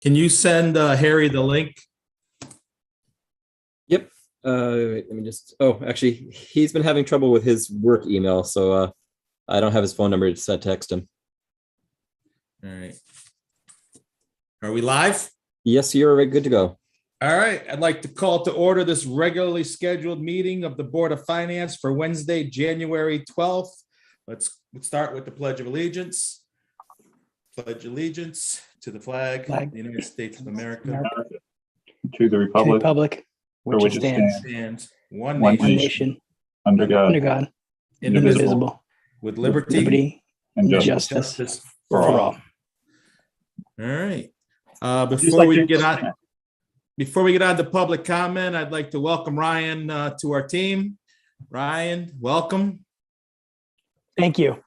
Can you send Harry the link? Yep. Let me just, oh, actually, he's been having trouble with his work email, so I don't have his phone number to text him. All right. Are we live? Yes, you're good to go. All right. I'd like to call to order this regularly scheduled meeting of the Board of Finance for Wednesday, January 12th. Let's start with the Pledge of Allegiance. Pledge allegiance to the flag of the United States of America. To the republic which which it it stands, Stands one one one nation nation, under God, under God, indivisible, indivisible, with liberty liberty, and and justice. justice for for all. all. All right. Just Before like we to- get on to public comment, I'd like to welcome Ryan to our team. Ryan, welcome. Thank you.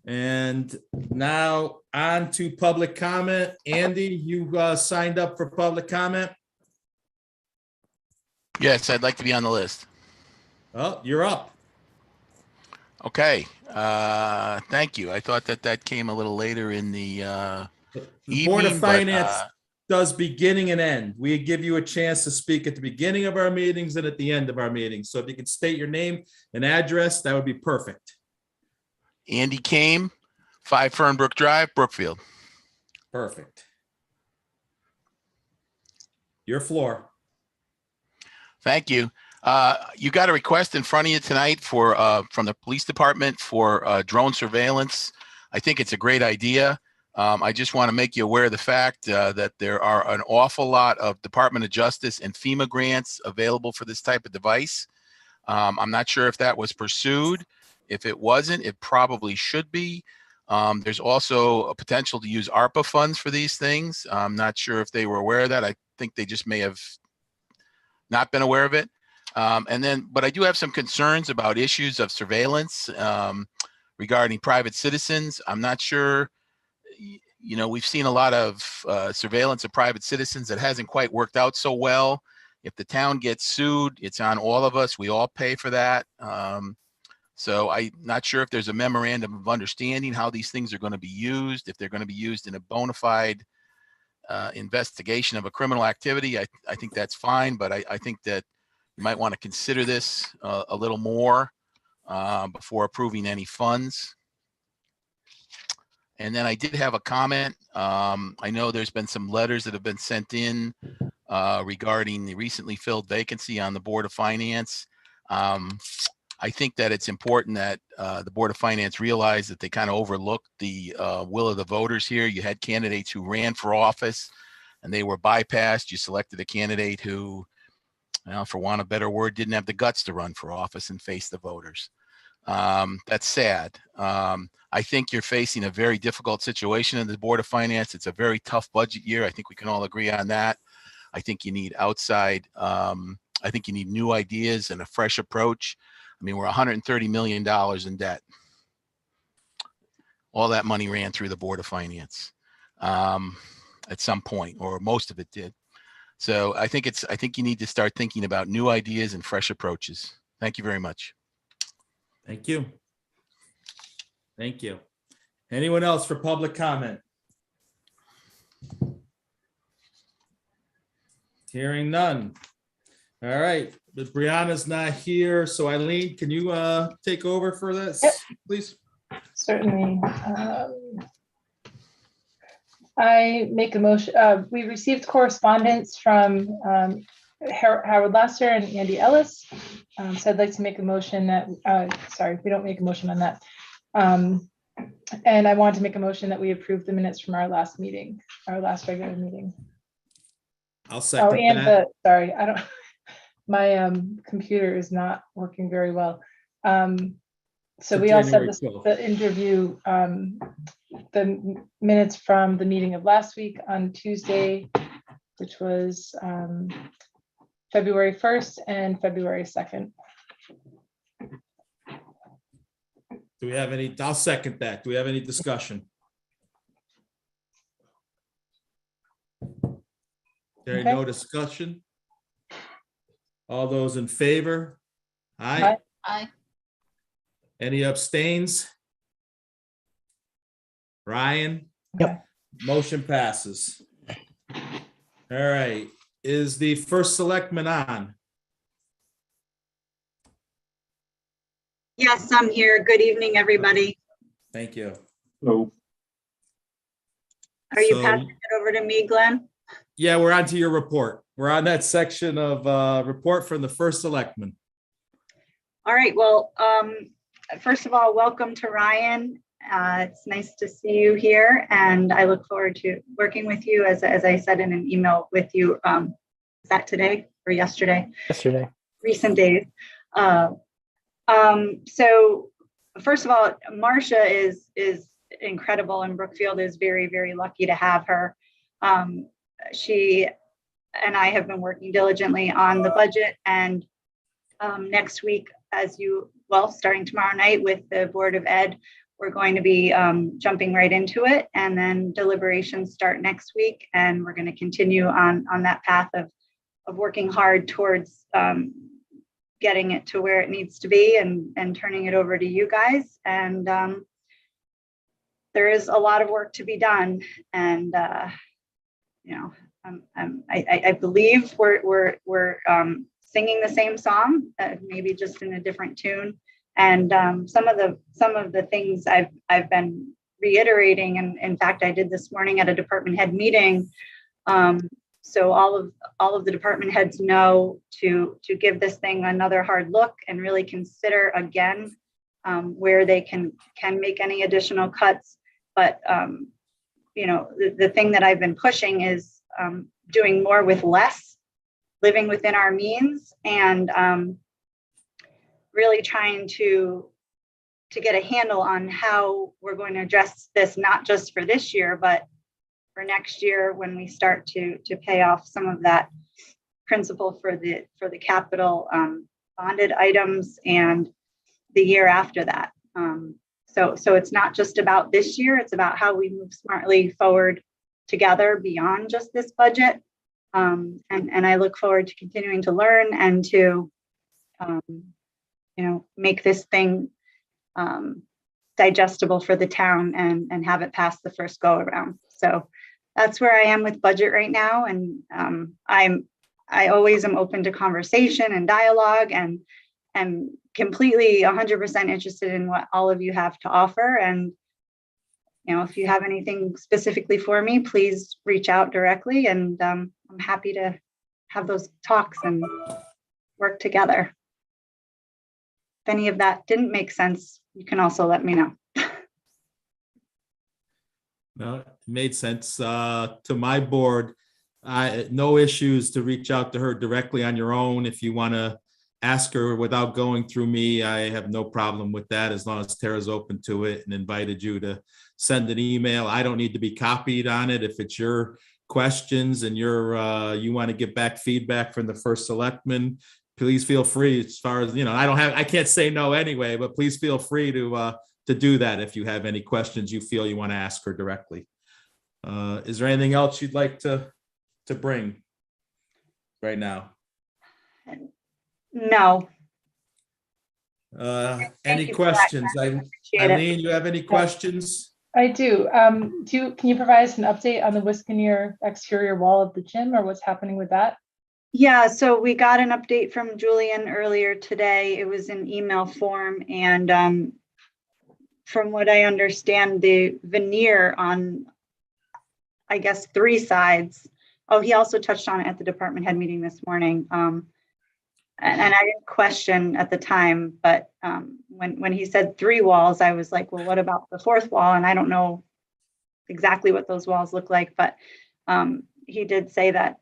And now on to public comment. Andy, you signed up for public comment? Yes, I'd like to be on the list. Oh, you're up. Okay, thank you. I thought that came a little later in the The Board of evening, but, Finance does beginning and end. We give you a chance to speak at the beginning of our meetings and at the end of our meetings. So if you could state your name and address, that would be perfect. Andy Kame, 5 Fernbrook Drive, Brookfield. Perfect. Your floor. Thank you. You got a request in front of you tonight for from the police department for drone surveillance. I think it's a great idea. I just want to make you aware of the fact that there are an awful lot of Department of Justice and FEMA grants available for this type of device. I'm not sure if that was pursued. If it wasn't, it probably should be. There's also a potential to use ARPA funds for these things. I'm not sure if they were aware of that. I think they just may have not been aware of it. But I do have some concerns about issues of surveillance regarding private citizens. I'm not sure, you know, we've seen a lot of surveillance of private citizens that hasn't quite worked out so well. If the town gets sued, it's on all of us. We all pay for that. So I'm not sure if there's a memorandum of understanding how these things are going to be used, if they're going to be used in a bona fide investigation of a criminal activity. I think that's fine, but I think that you might want to consider this a little more before approving any funds. And then I did have a comment. I know there's been some letters that have been sent in regarding the recently filled vacancy on the Board of Finance. I think that it's important that the Board of Finance realize that they kind of overlooked the will of the voters here. You had candidates who ran for office and they were bypassed. You selected a candidate who, well, for want of a better word, didn't have the guts to run for office and face the voters. That's sad. I think you're facing a very difficult situation in the Board of Finance. It's a very tough budget year. I think we can all agree on that. I think you need outside, I think you need new ideas and a fresh approach. I mean, we're $130 million in debt. All that money ran through the Board of Finance at some point, or most of it did. So I think you need to start thinking about new ideas and fresh approaches. Thank you very much. Thank you. Thank you. Anyone else for public comment? Hearing none. All right, but Brianna's not here, so Eileen, can you take over for this, Yep. please? Certainly. I make a motion. We received correspondence from Howard Lasser and Andy Ellis. So I'd like to make a motion that, sorry, we don't make a motion on that. And I want to make a motion that we approve the minutes from our last meeting, our last regular meeting. I'll Oh, second and that. sorry, I don't, my computer is not working very well. So For we also have January this, 12th. the interview, the minutes from the meeting of last week on Tuesday, which was February 1st and February 2nd. Do we have any, I'll second that. Do we have any discussion? There Okay. no discussion? All those in favor? Aye. Aye. Aye. Any abstains? Ryan? Yep. Motion passes. All right, is the first selectman on? Yes, I'm here. Good evening, everybody. Thank you. So, Are you So- passing it over to me, Glenn? Yeah, we're on to your report. We're on that section of report from the first selectman. All right, well, first of all, welcome to Ryan. It's nice to see you here, and I look forward to working with you, as I said in an email with you. Is that today or yesterday? Yesterday. Recent days. So first of all, Marcia is incredible, and Brookfield is very, very lucky to have her. She and I have been working diligently on the budget, and next week, starting tomorrow night with the Board of Ed, we're going to be jumping right into it, and then deliberations start next week, and we're going to continue on that path of working hard towards getting it to where it needs to be, and turning it over to you guys. And there is a lot of work to be done, and I believe we're singing the same song, maybe just in a different tune. And some of the things I've been reiterating, and in fact, I did this morning at a department head meeting. So all of the department heads know to give this thing another hard look and really consider again where they can make any additional cuts. But the thing that I've been pushing is doing more with less, living within our means, and really trying to get a handle on how we're going to address this, not just for this year, but for next year, when we start to pay off some of that principal for the capital bonded items, and the year after that. So it's not just about this year, it's about how we move smartly forward together beyond just this budget. And I look forward to continuing to learn and to make this thing digestible for the town, and have it pass the first go around. So that's where I am with budget right now. And I always am open to conversation and dialogue, and completely 100% interested in what all of you have to offer. And if you have anything specifically for me, please reach out directly, and I'm happy to have those talks and work together. If any of that didn't make sense, you can also let me know. No, it made sense. To my board, no issues to reach out to her directly on your own. If you want to ask her without going through me, I have no problem with that, as long as Tara's open to it and invited you to send an email. I don't need to be copied on it. If it's your questions and you want to get back feedback from the first selectman, please feel free. As far as, I can't say no anyway, but please feel free to do that if you have any questions you feel you want to ask her directly. Is there anything else you'd like to bring right now? No. Any you for that, questions? Appreciate it. Eileen, you have any questions? I do. Can you provide us an update on the Wiskaneer exterior wall of the gym, or what's happening with that? Yeah, so we got an update from Julian earlier today. It was in email form, and from what I understand, the veneer on, I guess, 3 sides. Oh, he also touched on it at the department head meeting this morning. And I didn't question at the time, but when he said 3 walls, I was like, well, what about the 4th wall? And I don't know exactly what those walls look like, but he did say that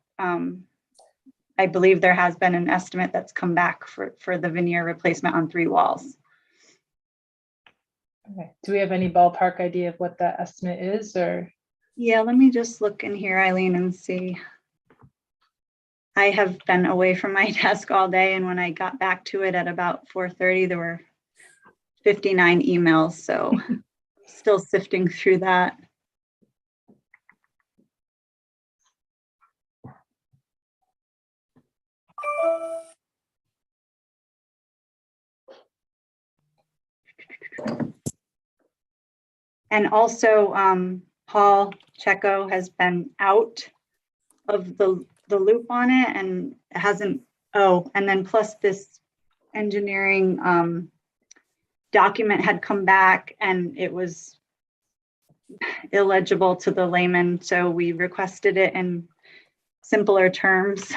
I believe there has been an estimate that's come back for the veneer replacement on 3 walls. Okay. Do we have any ballpark idea of what that estimate is, or? Yeah, let me just look in here, Eileen, and see. I have been away from my desk all day, and when I got back to it at about 4:30, there were 59 emails, so still sifting through that. And also, Paul Checo has been out of the loop on it, and it hasn't, oh, and then plus this engineering document had come back and it was illegible to the layman, so we requested it in simpler terms.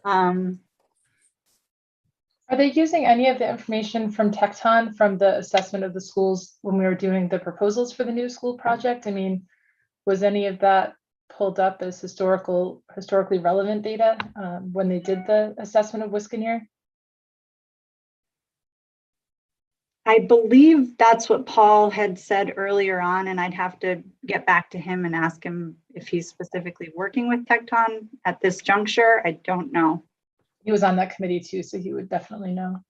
Are they using any of the information from Tecton from the assessment of the schools when we were doing the proposals for the new school project? I mean, was any of that pulled up as historically relevant data when they did the assessment of Wisconsin? I believe that's what Paul had said earlier on, and I'd have to get back to him and ask him if he's specifically working with Tecton at this juncture. I don't know. He was on that committee too, so he would definitely know.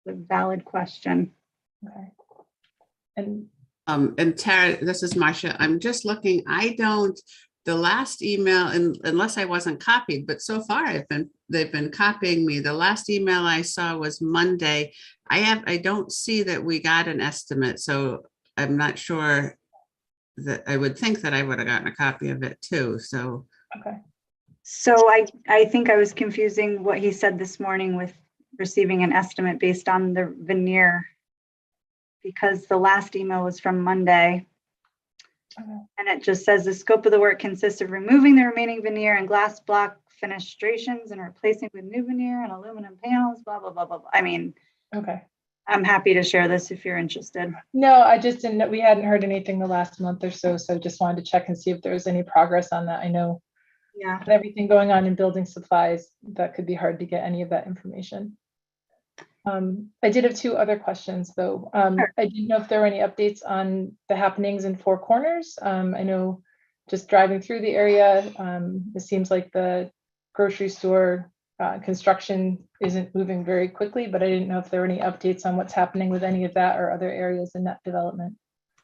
It's a valid question. Okay. And Tara, this is Marcia. I'm just looking. The last email, unless I wasn't copied, but so far they've been copying me. The last email I saw was Monday. I don't see that we got an estimate, so I'm not sure that I would think that I would have gotten a copy of it too. So okay. So I think I was confusing what he said this morning with receiving an estimate based on the veneer, because the last email was from Monday. Okay. And it just says the scope of the work consists of removing the remaining veneer and glass block fenestrations and replacing with new veneer and aluminum panels, blah, blah, blah, blah, blah. I mean, Okay. I'm happy to share this if you're interested. No, I just didn't know. We hadn't heard anything the last month or so, so just wanted to check and see if there was any progress on that. I know Yeah. with everything going on in building supplies, that could be hard to get any of that information. I did have two other questions though. Sure. I didn't know if there were any updates on the happenings in Four Corners. I know just driving through the area, it seems like the grocery store construction isn't moving very quickly, but I didn't know if there were any updates on what's happening with any of that or other areas in that development.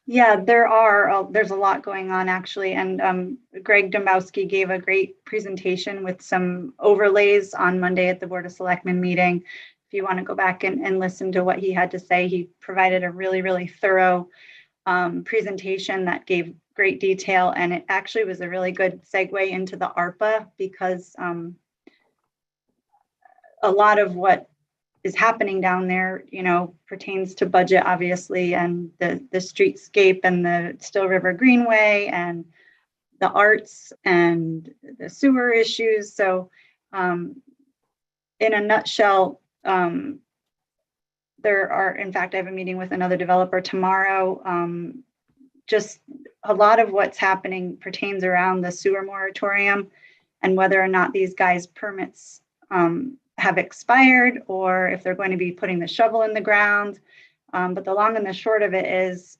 Yeah, there's a lot going on actually. And Greg Dombowski gave a great presentation with some overlays on Monday at the Board of Selectmen meeting. If you want to go back and listen to what he had to say, he provided a really, really thorough presentation that gave great detail. And it actually was a really good segue into the ARPA, because a lot of what is happening down there, pertains to budget, obviously, and the streetscape and the Still River Greenway and the arts and the sewer issues. So in a nutshell, there are, in fact, I have a meeting with another developer tomorrow. Just a lot of what's happening pertains around the sewer moratorium and whether or not these guys' permits have expired or if they're going to be putting the shovel in the ground. But the long and the short of it is,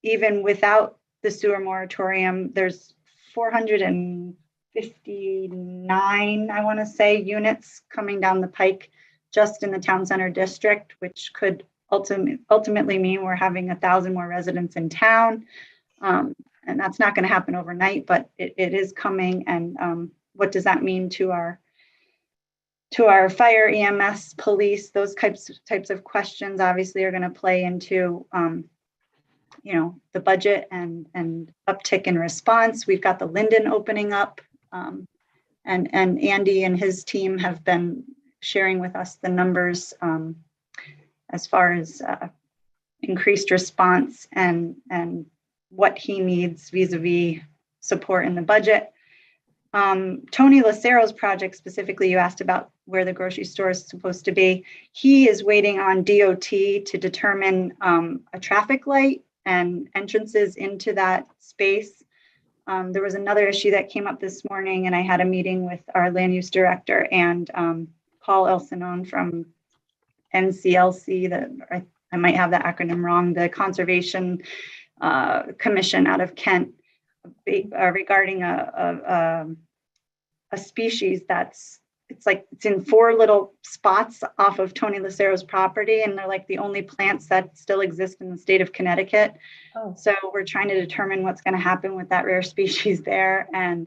even without the sewer moratorium, there's 459, I want to say, units coming down the pike just in the town center district, which could ultimately mean we're having 1,000 more residents in town. And that's not going to happen overnight, but it is coming. And what does that mean to our fire, EMS, police? Those types of questions obviously are going to play into the budget and uptick in response. We've got the Linden opening up, and Andy and his team have been sharing with us the numbers as far as increased response and what he needs vis-a-vis support in the budget. Tony Lacero's project specifically, you asked about where the grocery store is supposed to be. He is waiting on DOT to determine a traffic light and entrances into that space. There was another issue that came up this morning, and I had a meeting with our land use director and Paul Elsinone from NCLC, I might have that acronym wrong, the Conservation Commission out of Kent, regarding a species it's in 4 little spots off of Tony Lacero's property, and they're like the only plants that still exist in the state of Connecticut. Oh. So we're trying to determine what's going to happen with that rare species there. And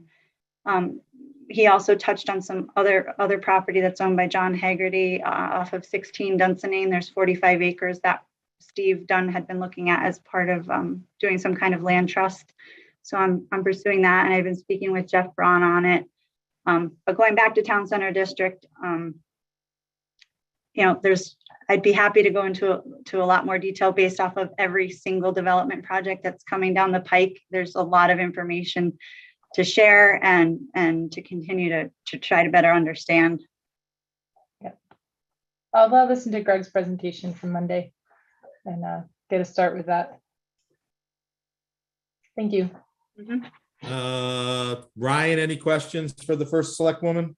he also touched on some other property that's owned by John Haggerty off of 16 Dunsinane. There's 45 acres that Steve Dunn had been looking at as part of doing some kind of land trust. So I'm pursuing that, and I've been speaking with Jeff Braun on it. But going back to Town Center District, I'd be happy to go into a lot more detail based off of every single development project that's coming down the pike. There's a lot of information to share and to continue to try to better understand. I'll listen to Greg's presentation from Monday and get a start with that. Thank you. Ryan, any questions for the first select woman?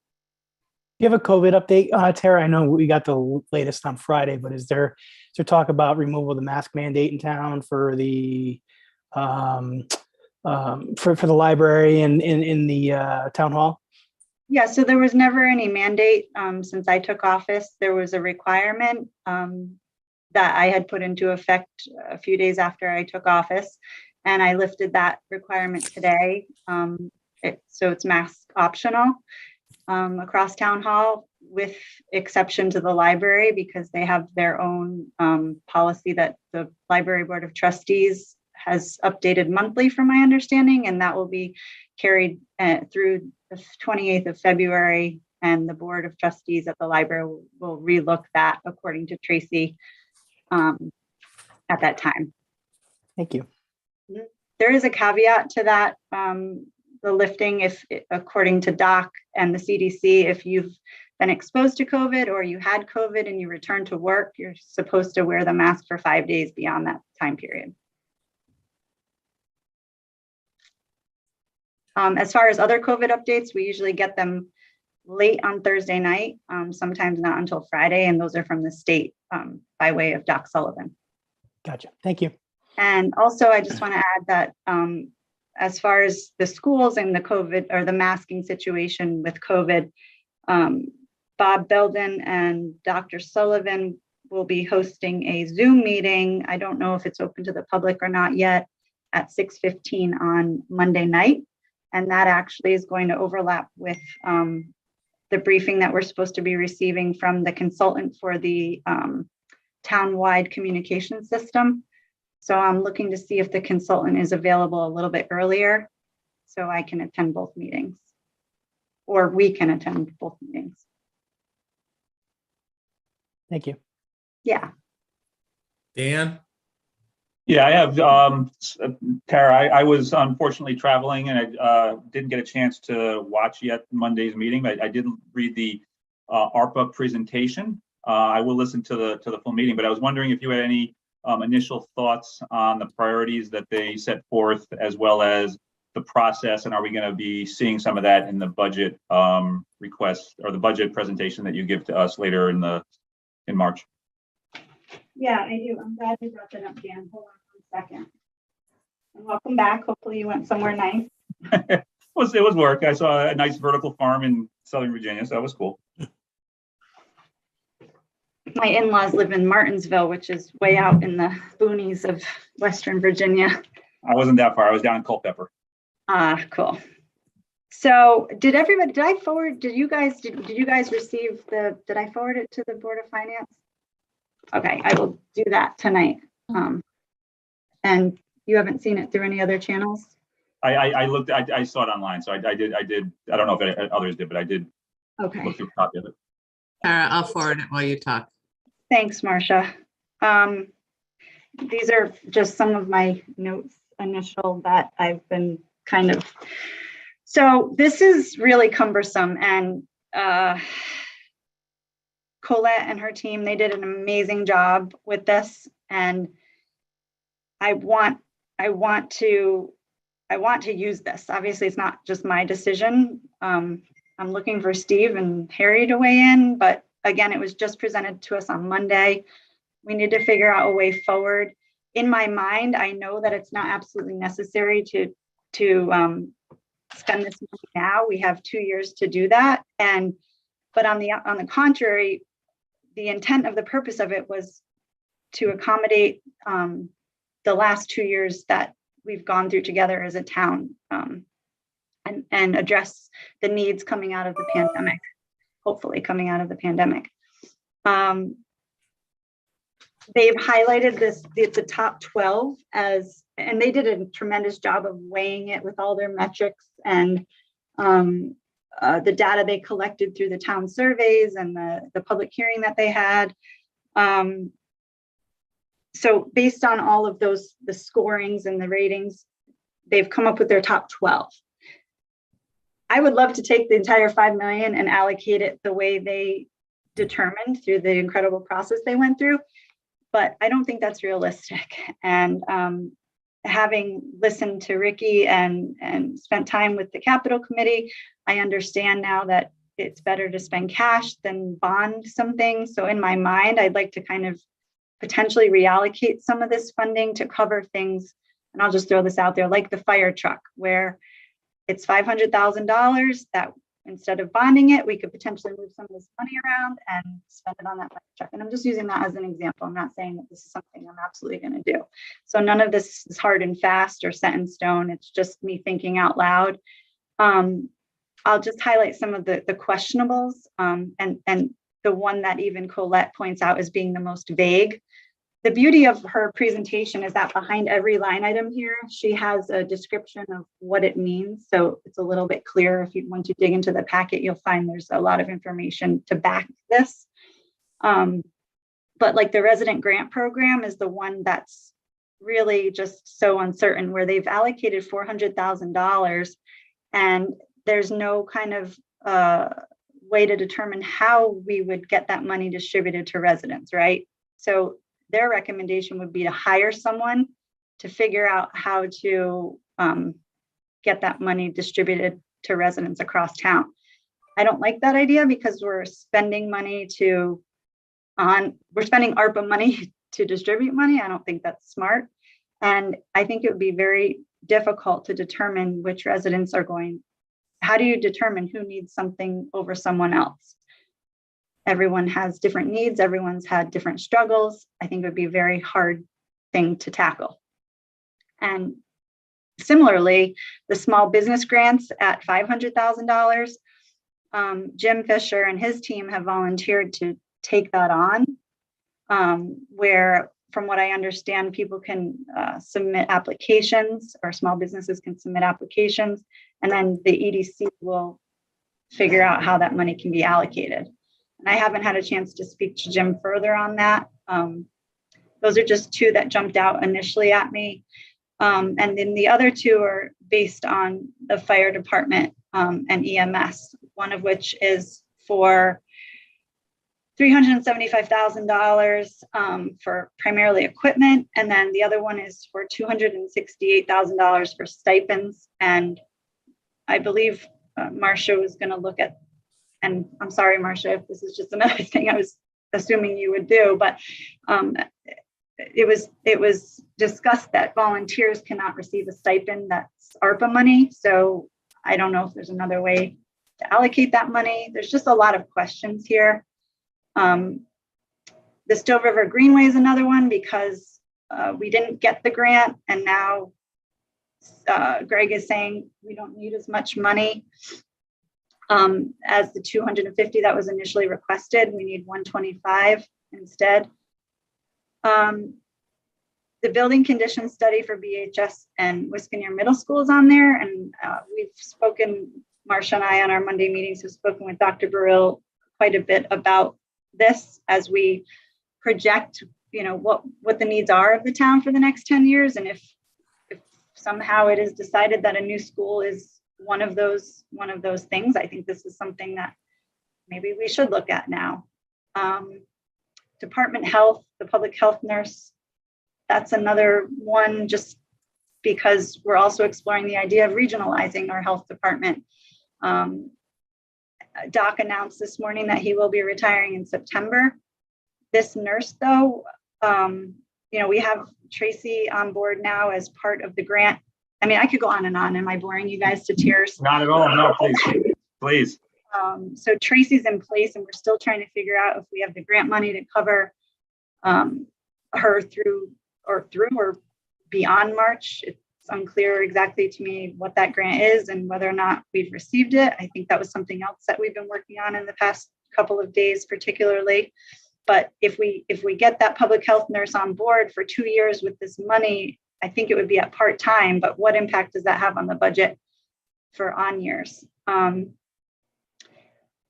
You have a COVID update, Tara? I know we got the latest on Friday, but is there talk about removal of the mask mandate in town for the for the library and in the town hall? Yeah, so there was never any mandate since I took office. There was a requirement that I had put into effect a few days after I took office, and I lifted that requirement today. So it's mask optional across town hall, with exception to the library, because they have their own policy that the Library Board of Trustees has updated monthly, from my understanding, and that will be carried through the 28th of February, and the Board of Trustees at the library will relook that according to Tracy at that time. Thank you. There is a caveat to that, the lifting, if according to DOC and the CDC, if you've been exposed to COVID or you had COVID and you return to work, you're supposed to wear the mask for 5 days beyond that time period. As far as other COVID updates, we usually get them late on Thursday night, sometimes not until Friday, and those are from the state by way of Doc Sullivan. Gotcha. Thank you. And also, I just want to add that as far as the schools and the COVID or the masking situation with COVID, Bob Belden and Dr. Sullivan will be hosting a Zoom meeting. I don't know if it's open to the public or not yet, at 6:15 on Monday night. And that actually is going to overlap with the briefing that we're supposed to be receiving from the consultant for the town-wide communication system. So I'm looking to see if the consultant is available a little bit earlier so I can attend both meetings, or we can attend both meetings. Thank you. Yeah. Dan? Yeah, I have, Tara, I was unfortunately traveling and I didn't get a chance to watch yet Monday's meeting. I didn't read the ARPA presentation. I will listen to the full meeting, but I was wondering if you had any initial thoughts on the priorities that they set forth, as well as the process, and are we going to be seeing some of that in the budget request or the budget presentation that you give to us later in March? Yeah, I do. I'm glad you brought that up, Dan. Hold on 1 second. And welcome back. Hopefully you went somewhere nice. It was work. I saw a nice vertical farm in Southern Virginia, so that was cool. My in-laws live in Martinsville, which is way out in the boonies of Western Virginia. I wasn't that far. I was down in Culpeper. Ah, cool. So did you guys receive did I forward it to the Board of Finance? Okay, I will do that tonight. And you haven't seen it through any other channels? I looked, I saw it online, so I did. I don't know if others did, but I did look through a copy of it. Tara, I'll forward it while you talk. Thanks, Marcia. These are just some of my notes initial that I've been kind of, so this is really cumbersome, and Colette and her team, they did an amazing job with this, and I want to use this. Obviously, it's not just my decision. I'm looking for Steve and Harry to weigh in, but again, it was just presented to us on Monday. We need to figure out a way forward. In my mind, I know that it's not absolutely necessary to spend this money now. We have 2 years to do that, but on the contrary, the intent of the purpose of it was to accommodate the last 2 years that we've gone through together as a town, and address the needs coming out of the pandemic, hopefully coming out of the pandemic. they've highlighted the top 12 as, and they did a tremendous job of weighing it with all their metrics and the data they collected through the town surveys and the public hearing that they had. So based on all of those, the scorings and the ratings, they've come up with their top 12. I would love to take the entire 5 million and allocate it the way they determined through the incredible process they went through, but I don't think that's realistic. And having listened to Ricky and spent time with the Capital Committee, I understand now that it's better to spend cash than bond some things. So in my mind, I'd like to kind of potentially reallocate some of this funding to cover things. And I'll just throw this out there, like the fire truck, where it's $500,000 that instead of bonding it, we could potentially move some of this money around and spend it on that fire truck. And I'm just using that as an example. I'm not saying that this is something I'm absolutely going to do. So none of this is hard and fast or set in stone. It's just me thinking out loud. I'll just highlight some of the questionables and the one that even Colette points out as being the most vague. The beauty of her presentation is that behind every line item here, she has a description of what it means. So it's a little bit clearer. Once you dig into the packet, you'll find there's a lot of information to back this. But like the resident grant program is the one that's really just so uncertain, where they've allocated $400,000 and there's no kind of way to determine how we would get that money distributed to residents, right? So their recommendation would be to hire someone to figure out how to get that money distributed to residents across town. I don't like that idea because we're spending ARPA money to distribute money. I don't think that's smart. And I think it would be very difficult to determine which residents are going. How do you determine who needs something over someone else? Everyone has different needs. Everyone's had different struggles. I think it would be a very hard thing to tackle. And similarly, the small business grants at $500,000, Jim Fisher and his team have volunteered to take that on, where from what I understand, people can submit applications, or small businesses can submit applications, and then the EDC will figure out how that money can be allocated. And I haven't had a chance to speak to Jim further on that. Those are just two that jumped out initially at me. And then the other two are based on the fire department and EMS, one of which is for $375,000 for primarily equipment. And then the other one is for $268,000 for stipends. And I believe Marcia was going to look at, and I'm sorry, Marcia, if this is just another thing I was assuming you would do, but it was discussed that volunteers cannot receive a stipend that's ARPA money. So I don't know if there's another way to allocate that money. There's just a lot of questions here. The Still River Greenway is another one because we didn't get the grant, and now Greg is saying we don't need as much money as the 250 that was initially requested. We need 125 instead. The building condition study for BHS and Wisconsin Middle School is on there, and we've spoken, Marcia and I on our Monday meetings have spoken with Dr. Burrill quite a bit about this as we project, what the needs are of the town for the next 10 years. And if somehow it is decided that a new school is one of those things, I think this is something that maybe we should look at now. Department Health, the public health nurse, that's another one, just because we're also exploring the idea of regionalizing our health department. Doc announced this morning that he will be retiring in September. This nurse, though, we have Tracy on board now as part of the grant. I mean, I could go on and on. Am I boring you guys to tears? Not at all. No, please. So Tracy's in place, and we're still trying to figure out if we have the grant money to cover her through or beyond March. It's unclear exactly to me what that grant is and whether or not we've received it. I think that was something else that we've been working on in the past couple of days, particularly. But if we get that public health nurse on board for 2 years with this money, I think it would be at part-time, but what impact does that have on the budget for on years?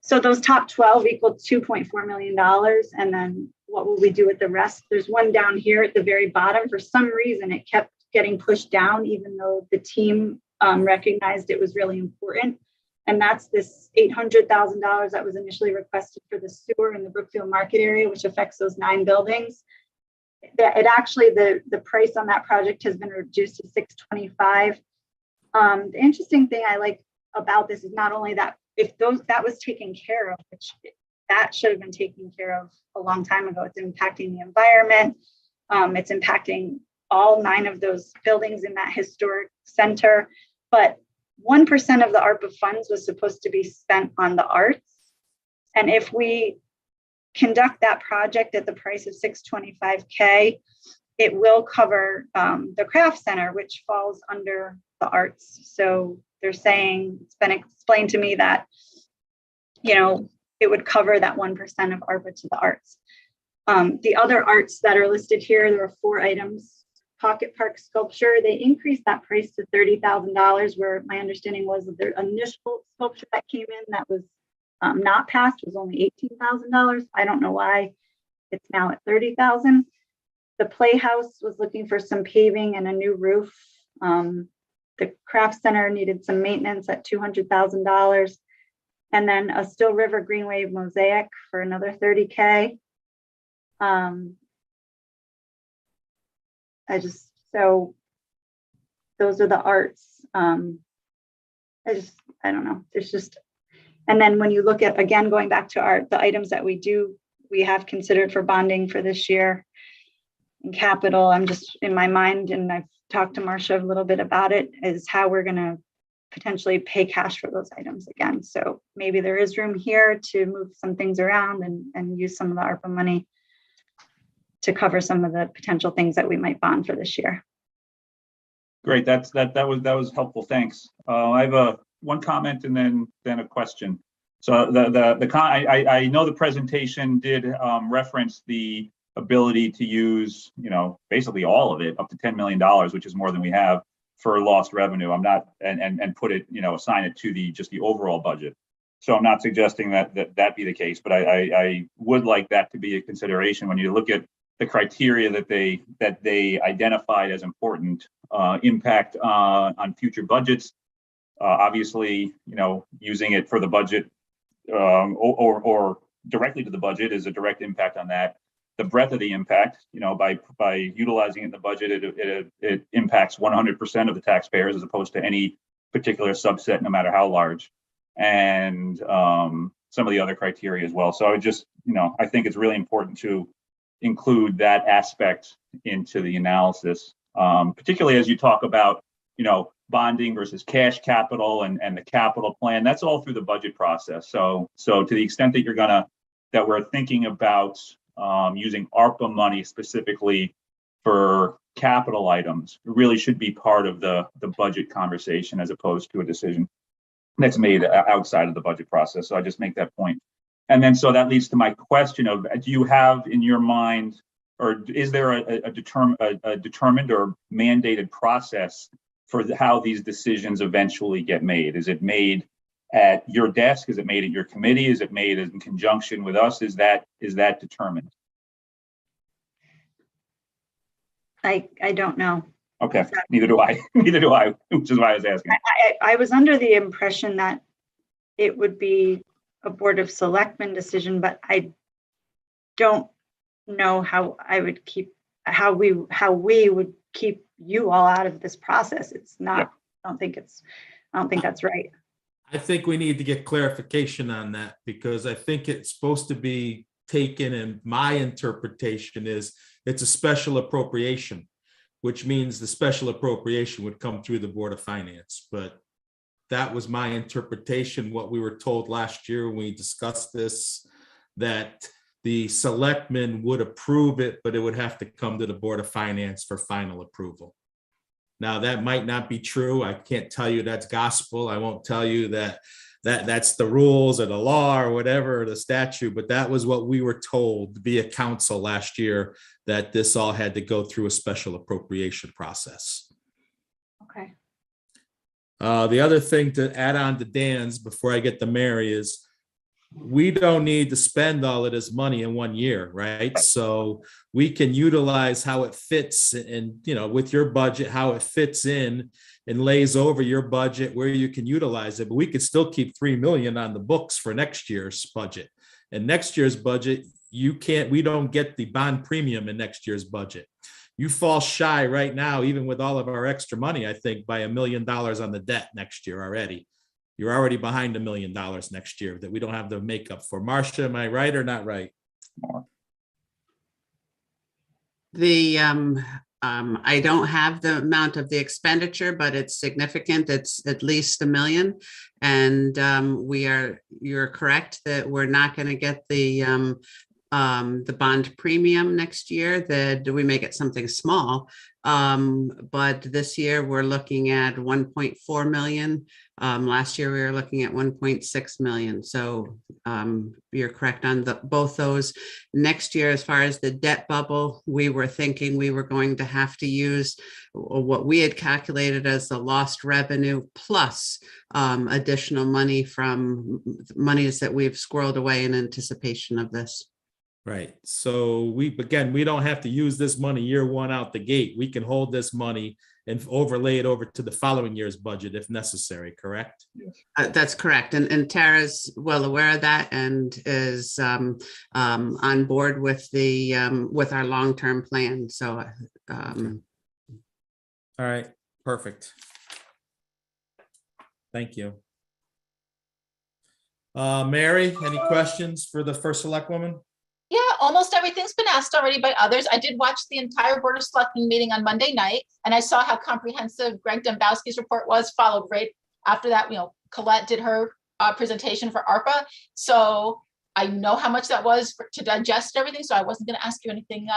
So those top 12 equal $2.4 million. And then what will we do with the rest? There's one down here at the very bottom. For some reason, it kept getting pushed down, even though the team recognized it was really important. And that's this $800,000 that was initially requested for the sewer in the Brookfield market area, which affects those 9 buildings. It actually, the price on that project has been reduced to $625. The interesting thing I like about this is not only that, if that was taken care of, which that should have been taken care of a long time ago, it's impacting the environment. It's impacting all 9 of those buildings in that historic center. But 1% of the ARPA funds was supposed to be spent on the arts. And if we conduct that project at the price of $625K, it will cover the craft center, which falls under the arts. So they're saying, it's been explained to me that, you know, it would cover that 1% of ARPA to the arts. The other arts that are listed here, there are 4 items. Pocket Park sculpture, they increased that price to $30,000, where my understanding was that their initial sculpture that came in that was not passed was only $18,000. I don't know why it's now at $30,000. The Playhouse was looking for some paving and a new roof. The Craft Center needed some maintenance at $200,000. And then a Still River Greenway mosaic for another $30K. So those are the arts. I don't know. There's just, and then when you look at, again, going back to the items that we have considered for bonding for this year in capital, I'm just in my mind, and I've talked to Marcia a little bit about it, is how we're going to potentially pay cash for those items again. So maybe there is room here to move some things around and use some of the ARPA money to cover some of the potential things that we might bond for this year. Great, that was helpful. Thanks. I have one comment and then a question. So I know the presentation did reference the ability to use, you know, basically all of it, up to $10 million, which is more than we have for lost revenue. I'm not and put it, you know, assign it to just the overall budget. So I'm not suggesting that be the case, but I would like that to be a consideration when you look at the criteria that they identified as important, impact on future budgets. Obviously, you know, using it for the budget or directly to the budget is a direct impact on that. The breadth of the impact, you know, by utilizing it in the budget, it impacts 100% of the taxpayers as opposed to any particular subset, no matter how large, and some of the other criteria as well. So I would just, you know, I think it's really important to include that aspect into the analysis, particularly as you talk about, you know, bonding versus cash capital and the capital plan. That's all through the budget process. So to the extent that that we're thinking about using ARPA money specifically for capital items, it really should be part of the budget conversation as opposed to a decision that's made outside of the budget process. So I just make that point. And then, so that leads to my question of, do you have in your mind, or is there a determined or mandated process for how these decisions eventually get made? Is it made at your desk? Is it made at your committee? Is it made in conjunction with us? Is that determined? I don't know. Okay, neither do I, which is why I was asking. I was under the impression that it would be a Board of Selectmen decision, but I don't know how we would keep you all out of this process. It's not, yeah. I don't think that's right. I think we need to get clarification on that, because I think it's supposed to be taken, and my interpretation is it's a special appropriation, which means the special appropriation would come through the Board of Finance. But that was my interpretation, what we were told last year when we discussed this, that the selectmen would approve it, but it would have to come to the Board of Finance for final approval. Now, that might not be true. I can't tell you that's gospel. I won't tell you that that's the rules or the law or whatever, the statute, but that was what we were told via council last year, that this all had to go through a special appropriation process. Okay. The other thing to add on to Dan's before I get to Mary is we don't need to spend all of this money in 1 year, right? So we can utilize how it fits and, with your budget, how it fits in and lays over your budget where you can utilize it. But we could still keep 3 million on the books for next year's budget. And next year's budget, we don't get the bond premium in next year's budget. You fall shy right now, even with all of our extra money, I think, by $1 million on the debt next year already. You're already behind $1 million next year that we don't have the makeup for. Marcia, am I right or not right? I don't have the amount of the expenditure, but it's significant. It's at least $1 million. And you're correct that we're not going to get the bond premium next year. That we may get something small. But this year we're looking at 1.4 million. Last year we were looking at 1.6 million. So you're correct on both those. Next year, as far as the debt bubble, we were thinking we were going to have to use what we had calculated as the lost revenue plus additional money from monies that we've squirreled away in anticipation of this. Right. So we don't have to use this money year one out the gate. We can hold this money and overlay it over to the following year's budget if necessary, correct? That's correct. And Tara's well aware of that and is on board with with our long-term plan. So All right, perfect. Thank you. Mary, any questions for the first select woman? Yeah, almost everything's been asked already by others. I did watch the entire Board of Selectmen meeting on Monday night, and I saw how comprehensive Greg Dombowski's report was, followed right after that. Colette did her presentation for ARPA. So I know how much that was to digest everything. So I wasn't going to ask you anything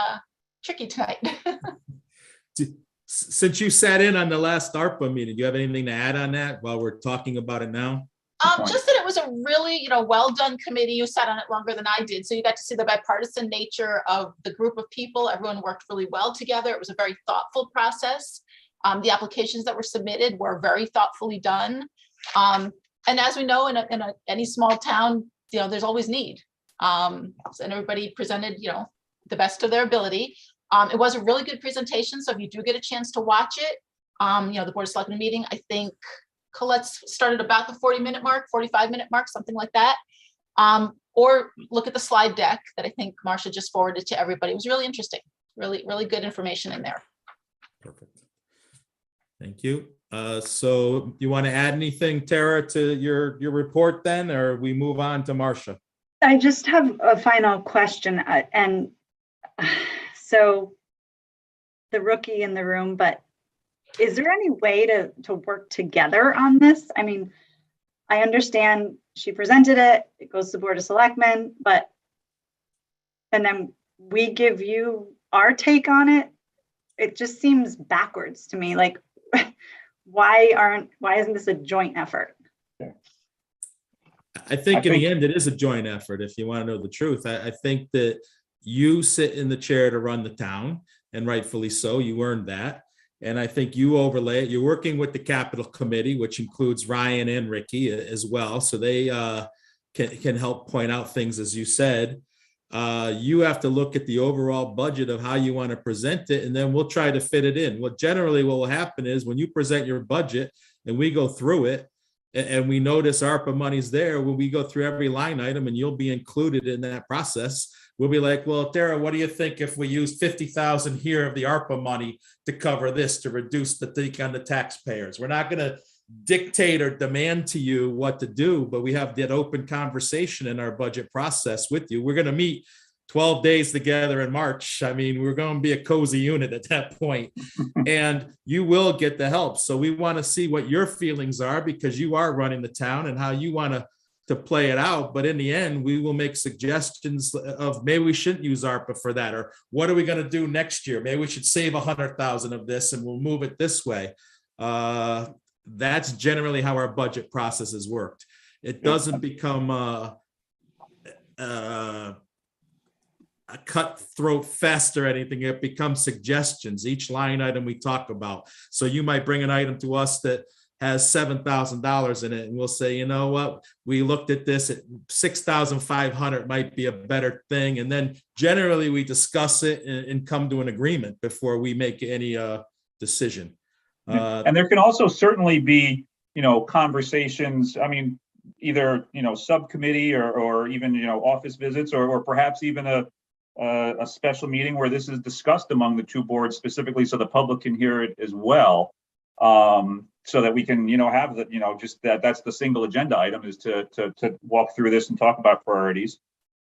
tricky tonight. Since you sat in on the last ARPA meeting, do you have anything to add on that while we're talking about it now? Just that it was a really, well done committee. You sat on it longer than I did. So you got to see the bipartisan nature of the group of people. Everyone worked really well together. It was a very thoughtful process. The applications that were submitted were very thoughtfully done. And as we know, in any small town, there's always need. And everybody presented, the best of their ability. It was a really good presentation. So if you do get a chance to watch it, the Board of Selectmen meeting, I think Colette's started about the 40-minute mark, 45-minute mark, something like that. Or look at the slide deck that I think Marcia just forwarded to everybody. It was really interesting. Really, really good information in there. Perfect. Thank you. So you want to add anything, Tara, to your report then, or we move on to Marcia? I just have a final question. And so the rookie in the room, but is there any way to work together on this? I mean, I understand she presented it, it goes to the Board of Selectmen, and then we give you our take on it. It just seems backwards to me. Like, why isn't this a joint effort? I think in the end, it is a joint effort. If you want to know the truth, I think that you sit in the chair to run the town, and rightfully so, you earned that. And I think you overlay it. You're working with the capital committee, which includes Ryan and Ricky as well. So they can help point out things, as you said. You have to look at the overall budget of how you want to present it, and then we'll try to fit it in. Well, generally what will happen is when you present your budget and we go through it and we notice ARPA money's there, when we go through every line item and you'll be included in that process, we'll be like, well, Tara, what do you think if we use 50,000 here of the ARPA money to cover this, to reduce the take on the taxpayers? We're not going to dictate or demand to you what to do, but we have that open conversation in our budget process with you. We're going to meet 12 days together in March. I mean, we're going to be a cozy unit at that point, and you will get the help. So we want to see what your feelings are, because you are running the town, and how you want to play it out. But in the end, we will make suggestions of maybe we shouldn't use ARPA for that, or what are we going to do next year? Maybe we should save 100,000 of this and we'll move it this way. That's generally how our budget process has worked. it doesn't become a cutthroat fest or anything. It becomes suggestions, each line item we talk about. So you might bring an item to us that has $7,000 in it, and we'll say, you know what, we looked at this at 6,500 might be a better thing. And then generally we discuss it and come to an agreement before we make any decision. And there can also certainly be, conversations, I mean, either, subcommittee or even, office visits, or perhaps even a special meeting where this is discussed among the two boards specifically so the public can hear it as well. So that we can, have the, just that's the single agenda item, is to walk through this and talk about priorities.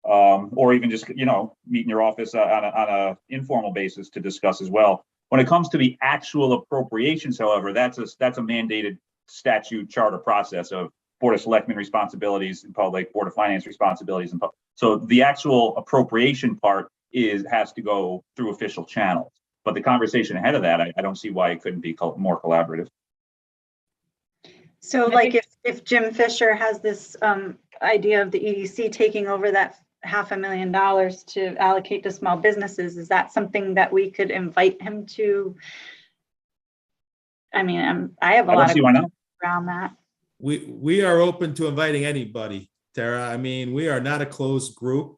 Or even just, meet in your office on a informal basis to discuss as well. When it comes to the actual appropriations, however, that's a mandated statute charter process of Board of Selectmen responsibilities in public, Board of Finance responsibilities in public. So the actual appropriation part has to go through official channels. But the conversation ahead of that, I don't see why it couldn't be more collaborative. So like if Jim Fisher has this idea of the EDC taking over that $500,000 to allocate to small businesses, is that something that we could invite him to? I mean, I have a lot of questions around that. We are open to inviting anybody, Tara. I mean, we are not a closed group.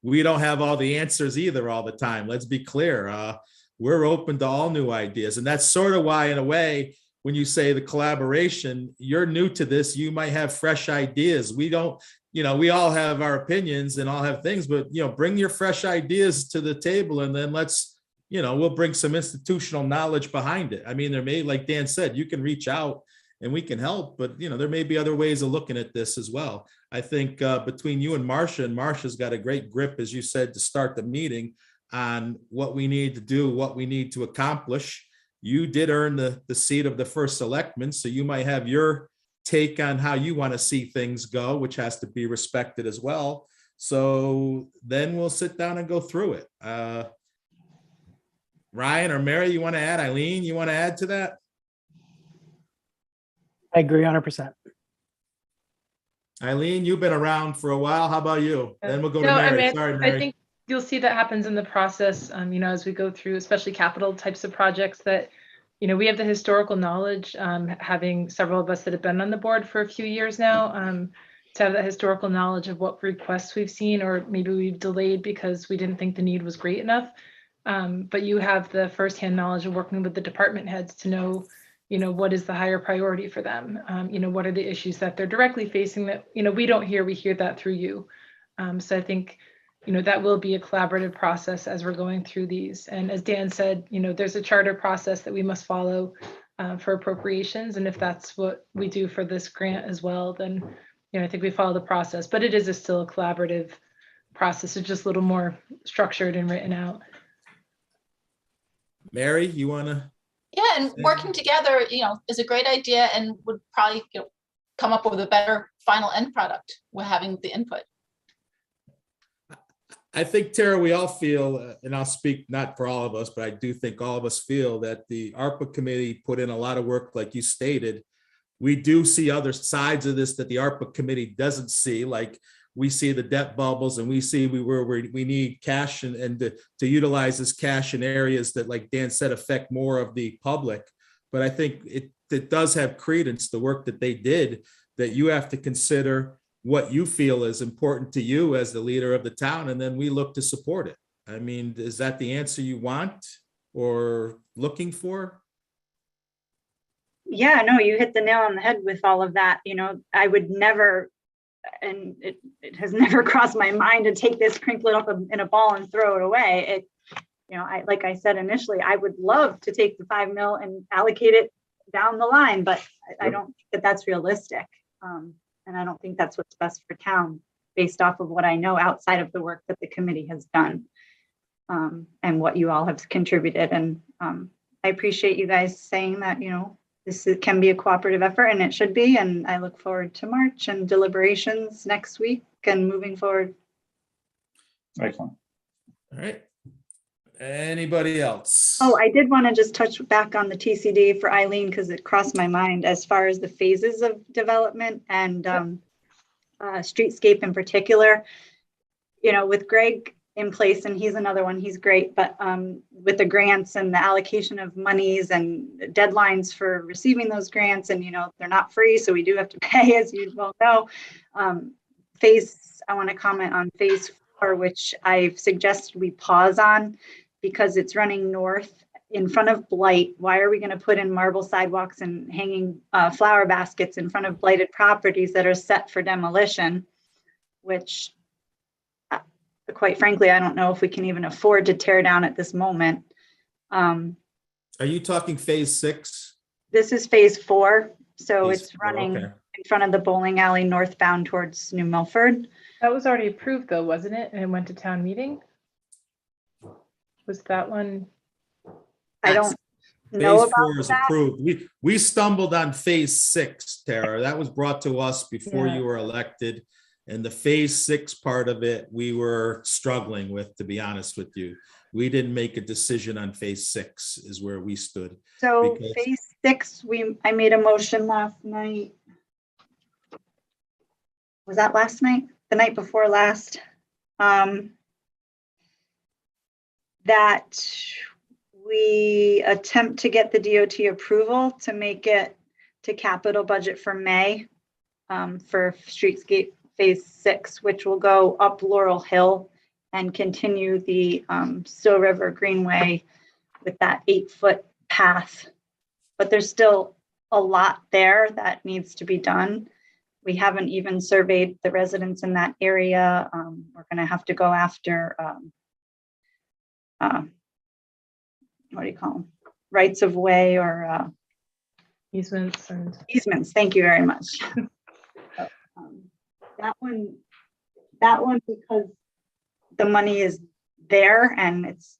We don't have all the answers either all the time. Let's be clear. We're open to all new ideas. And that's sort of why, in a way, when you say the collaboration, you're new to this, you might have fresh ideas. We don't, we all have our opinions and all have things, but, bring your fresh ideas to the table, and then let's, we'll bring some institutional knowledge behind it. I mean, there may, like Dan said, you can reach out and we can help, but, there may be other ways of looking at this as well. I think between you and Marcia's got a great grip, as you said, to start the meeting on what we need to do, what we need to accomplish. You did earn the seat of the first selectman, so you might have your take on how you want to see things go, which has to be respected as well. So then we'll sit down and go through it. Ryan or Mary, you want to add? Eileen, you want to add to that? I agree 100%. Eileen, you've been around for a while. How about you? Then we'll go to Mary. Sorry, Mary. I think you'll see that happens in the process, as we go through, especially capital types of projects that, we have the historical knowledge, having several of us that have been on the board for a few years now, to have that historical knowledge of what requests we've seen, or maybe we've delayed because we didn't think the need was great enough. But you have the firsthand knowledge of working with the department heads to know, what is the higher priority for them? What are the issues that they're directly facing that, we don't hear, we hear that through you. So I think, that will be a collaborative process as we're going through these. And as Dan said, there's a charter process that we must follow for appropriations. And if that's what we do for this grant as well, then, I think we follow the process, but it is still a collaborative process. It's just a little more structured and written out. Mary, you want to? Yeah, and working together, is a great idea, and would probably come up with a better final end product with having the input. I think, Tara, we all feel, and I'll speak not for all of us, but I do think all of us feel that the ARPA committee put in a lot of work, like you stated. We do see other sides of this that the ARPA committee doesn't see, like we see the debt bubbles, and we see we need cash and to utilize this cash in areas that, like Dan said, affect more of the public. But I think it does have credence, the work that they did, that you have to consider what you feel is important to you as the leader of the town, and then we look to support it. I mean, is that the answer you want or looking for? Yeah, no, you hit the nail on the head with all of that. I would never, and it has never crossed my mind to take this, crinkle it up in a ball and throw it away. Like I said initially, I would love to take the $5 million and allocate it down the line, but I don't think that that's realistic. And I don't think that's what's best for town, based off of what I know outside of the work that the committee has done, and what you all have contributed. And I appreciate you guys saying that, this can be a cooperative effort, and it should be. And I look forward to March and deliberations next week and moving forward. Excellent. All right. Anybody else? Oh, I did want to just touch back on the TCD for Eileen because it crossed my mind as far as the phases of development and streetscape in particular. You know, with Greg in place, and he's another one, he's great, but with the grants and the allocation of monies and deadlines for receiving those grants, and you know, they're not free, so we do have to pay, as you well know. I want to comment on phase 4, which I've suggested we pause on because it's running north in front of blight. Why are we going to put in marble sidewalks and hanging flower baskets in front of blighted properties that are set for demolition, which quite frankly, I don't know if we can even afford to tear down at this moment. Are you talking phase 6? This is phase 4. So Phase it's 4, running okay. in front of the bowling alley northbound towards New Milford. That was already approved though, wasn't it? And it went to town meeting? Was that one? I don't know Phase about 4 is that. approved. We stumbled on phase 6, Tara. That was brought to us before Yeah. you were elected. And the phase 6 part of it, we were struggling with, to be honest with you. We didn't make a decision on phase 6 is where we stood. So because- phase 6, I made a motion last night. Was that last night? The night before last? That we attempt to get the DOT approval to make it to capital budget for May for streetscape phase 6, which will go up Laurel Hill and continue the Still River Greenway with that 8-foot path. But there's still a lot there that needs to be done. We haven't even surveyed the residents in that area. We're going to have to go after, what do you call them? Rights of way or Easements and. easements. Thank you very much. That one because the money is there and it's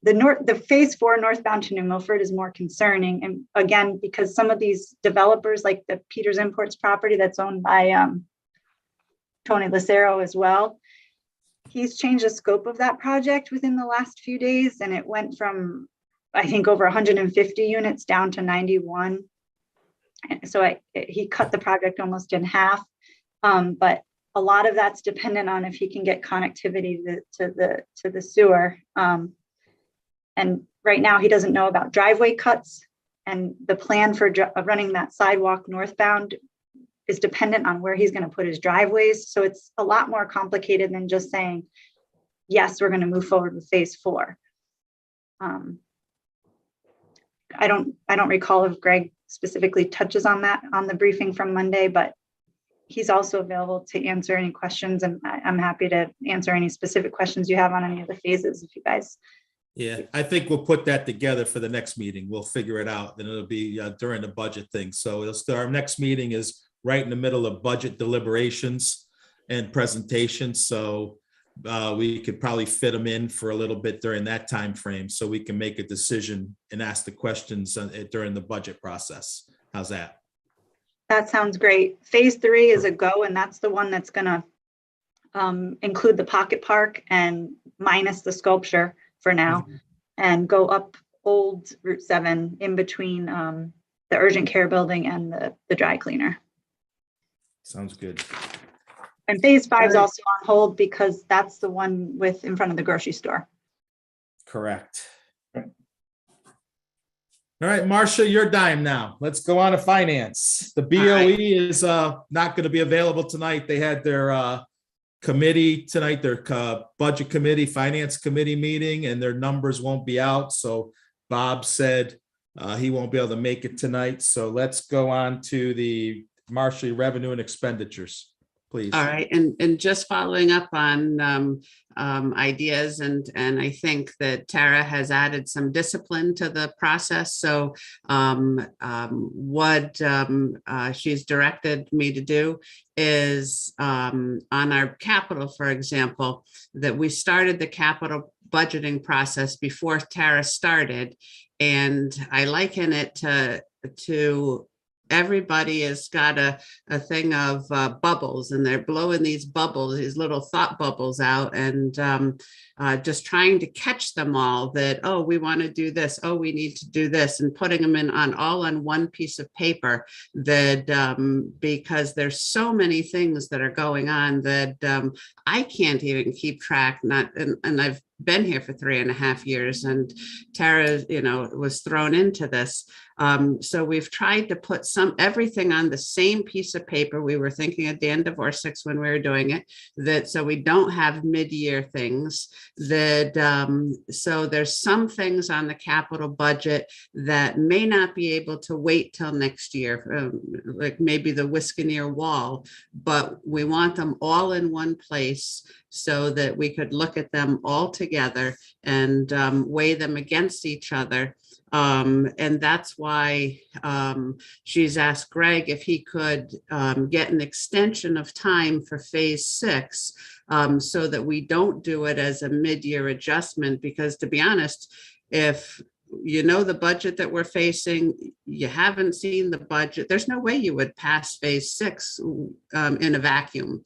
the phase 4 northbound to New Milford is more concerning. And again, because some of these developers like the Peters Imports property that's owned by Tony Lucero as well, he's changed the scope of that project within the last few days. And it went from, I think, over 150 units down to 91. And so he cut the project almost in half. But a lot of that's dependent on if he can get connectivity to the sewer. And right now he doesn't know about driveway cuts, and the plan for running that sidewalk northbound is dependent on where he's going to put his driveways. So it's a lot more complicated than just saying, yes, we're going to move forward with phase 4. I don't recall if Greg specifically touches on that on the briefing from Monday, but he's also available to answer any questions, and I'm happy to answer any specific questions you have on any of the phases if you guys. Yeah, I think we'll put that together for the next meeting. We'll figure it out. Then it'll be during the budget thing. So our next meeting is right in the middle of budget deliberations and presentations. So we could probably fit them in for a little bit during that time frame so we can make a decision and ask the questions during the budget process. How's that? That sounds great. Phase 3 is a go, and that's the one that's going to include the pocket park and minus the sculpture for now, and go up old Route 7 in between the urgent care building and the dry cleaner. Sounds good. And phase 5 is also on hold because that's the one in front of the grocery store. Correct. All right, Marcia, your dime now. Let's go on to finance. The BOE is not going to be available tonight. They had their committee tonight, their budget committee, finance committee meeting, and their numbers won't be out. So Bob said he won't be able to make it tonight. So let's go on to the Marcia revenue and expenditures, please. All right, and just following up on ideas, and I think that Tara has added some discipline to the process. So what she's directed me to do is on our capital, for example, that we started the capital budgeting process before Tara started, and I liken it to everybody has got a thing of bubbles, and they're blowing these bubbles, these little thought bubbles out, and just trying to catch them all that, oh, we want to do this, oh, we need to do this, and putting them in all on one piece of paper, that because there's so many things that are going on that I can't even keep track, and I've been here for 3.5 years, and Tara, was thrown into this. So we've tried to put everything on the same piece of paper. We were thinking of Dan Dvorak's when we were doing it, that so we don't have mid-year things, that so there's some things on the capital budget that may not be able to wait till next year, like maybe the Wiskaneer wall, but we want them all in one place so that we could look at them all together and weigh them against each other. And that's why she's asked Greg if he could get an extension of time for phase 6, so that we don't do it as a mid-year adjustment, because to be honest, if the budget that we're facing, you haven't seen the budget, there's no way you would pass phase 6 in a vacuum.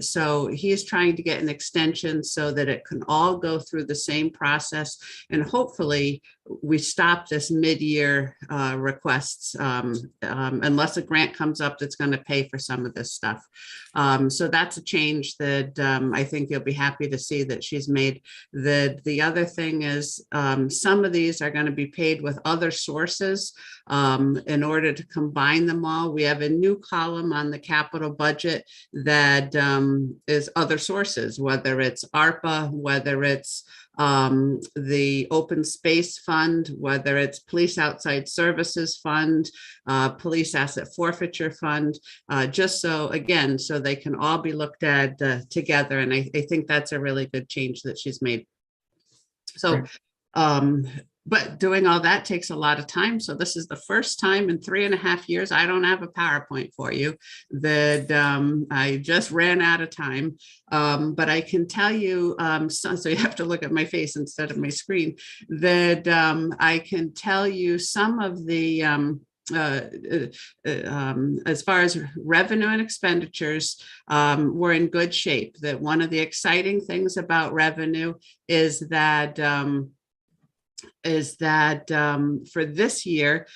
So he's trying to get an extension so that it can all go through the same process, and hopefully we stop this mid-year requests unless a grant comes up that's going to pay for some of this stuff. So that's a change that I think you'll be happy to see that she's made. The other thing is some of these are going to be paid with other sources in order to combine them all. We have a new column on the capital budget that is other sources, whether it's ARPA, whether it's the open space fund, whether it's police outside services fund, police asset forfeiture fund, just so they can all be looked at together. And I think that's a really good change that she's made. So, but doing all that takes a lot of time. So this is the first time in 3.5 years I don't have a PowerPoint for you, that I just ran out of time. But I can tell you, so you have to look at my face instead of my screen, that I can tell you some of the as far as revenue and expenditures, we're in good shape. That one of the exciting things about revenue is that for this year,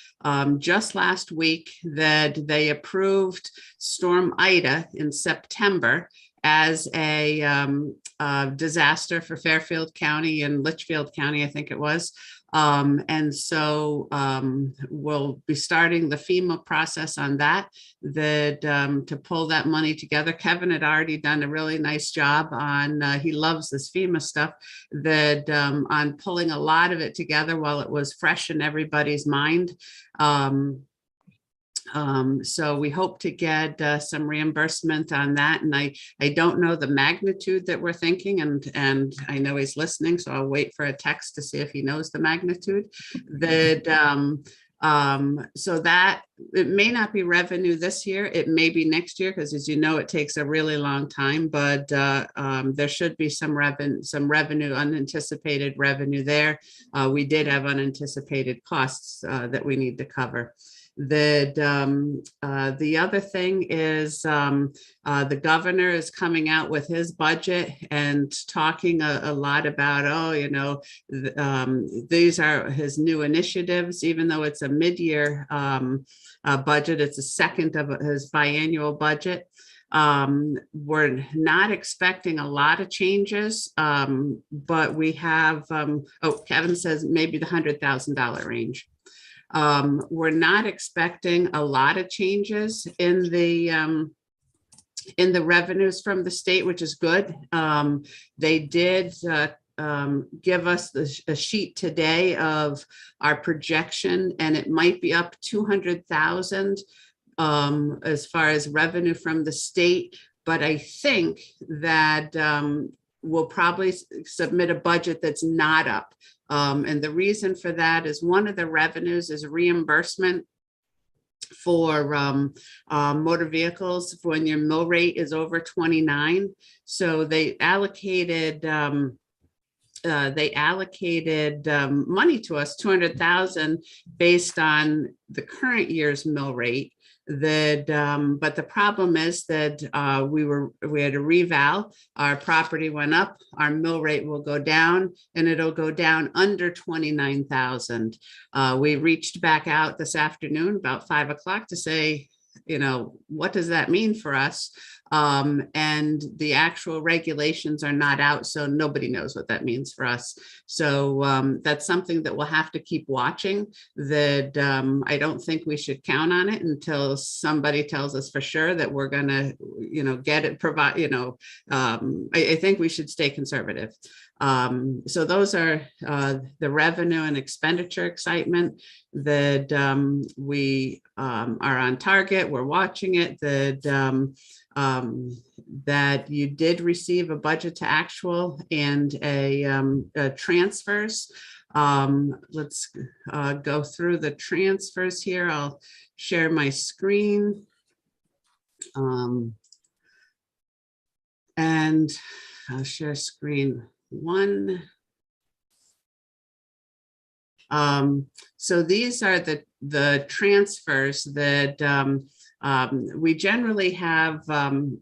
just last week, that they approved Storm Ida in September as a disaster for Fairfield County and Litchfield County, I think it was. And so we'll be starting the FEMA process on that, to pull that money together. Kevin had already done a really nice job on, he loves this FEMA stuff, on pulling a lot of it together while it was fresh in everybody's mind. So we hope to get some reimbursement on that. And I don't know the magnitude that we're thinking, and I know he's listening, so I'll wait for a text to see if he knows the magnitude. So that it may not be revenue this year, it may be next year, because as you know, it takes a really long time, but there should be some revenue, unanticipated revenue there. We did have unanticipated costs that we need to cover. The other thing is the governor is coming out with his budget and talking a lot about, these are his new initiatives, even though it's a mid-year budget, it's a second of his biannual budget. We're not expecting a lot of changes, but we have, Kevin says maybe the $100,000 range. We're not expecting a lot of changes in the revenues from the state, which is good. They did give us a sheet today of our projection, and it might be up 200,000 as far as revenue from the state. But I think that we'll probably submit a budget that's not up. And the reason for that is one of the revenues is reimbursement for motor vehicles when your mill rate is over 29. So they allocated they allocated money to us, 200,000 based on the current year's mill rate. That but the problem is that we had a reval, our property went up, our mill rate will go down, and it'll go down under 29,000. We reached back out this afternoon about 5 o'clock to say, you know, what does that mean for us? And the actual regulations are not out, so nobody knows what that means for us. So that's something that we'll have to keep watching. That I don't think we should count on it until somebody tells us for sure that we're gonna, you know, get it, provide, you know, I think we should stay conservative. So those are the revenue and expenditure excitement that we are on target. We're watching it. That you did receive a budget to actual and a transfers. Let's go through the transfers here. I'll share my screen. And I'll share screen 1. So these are the transfers that we generally have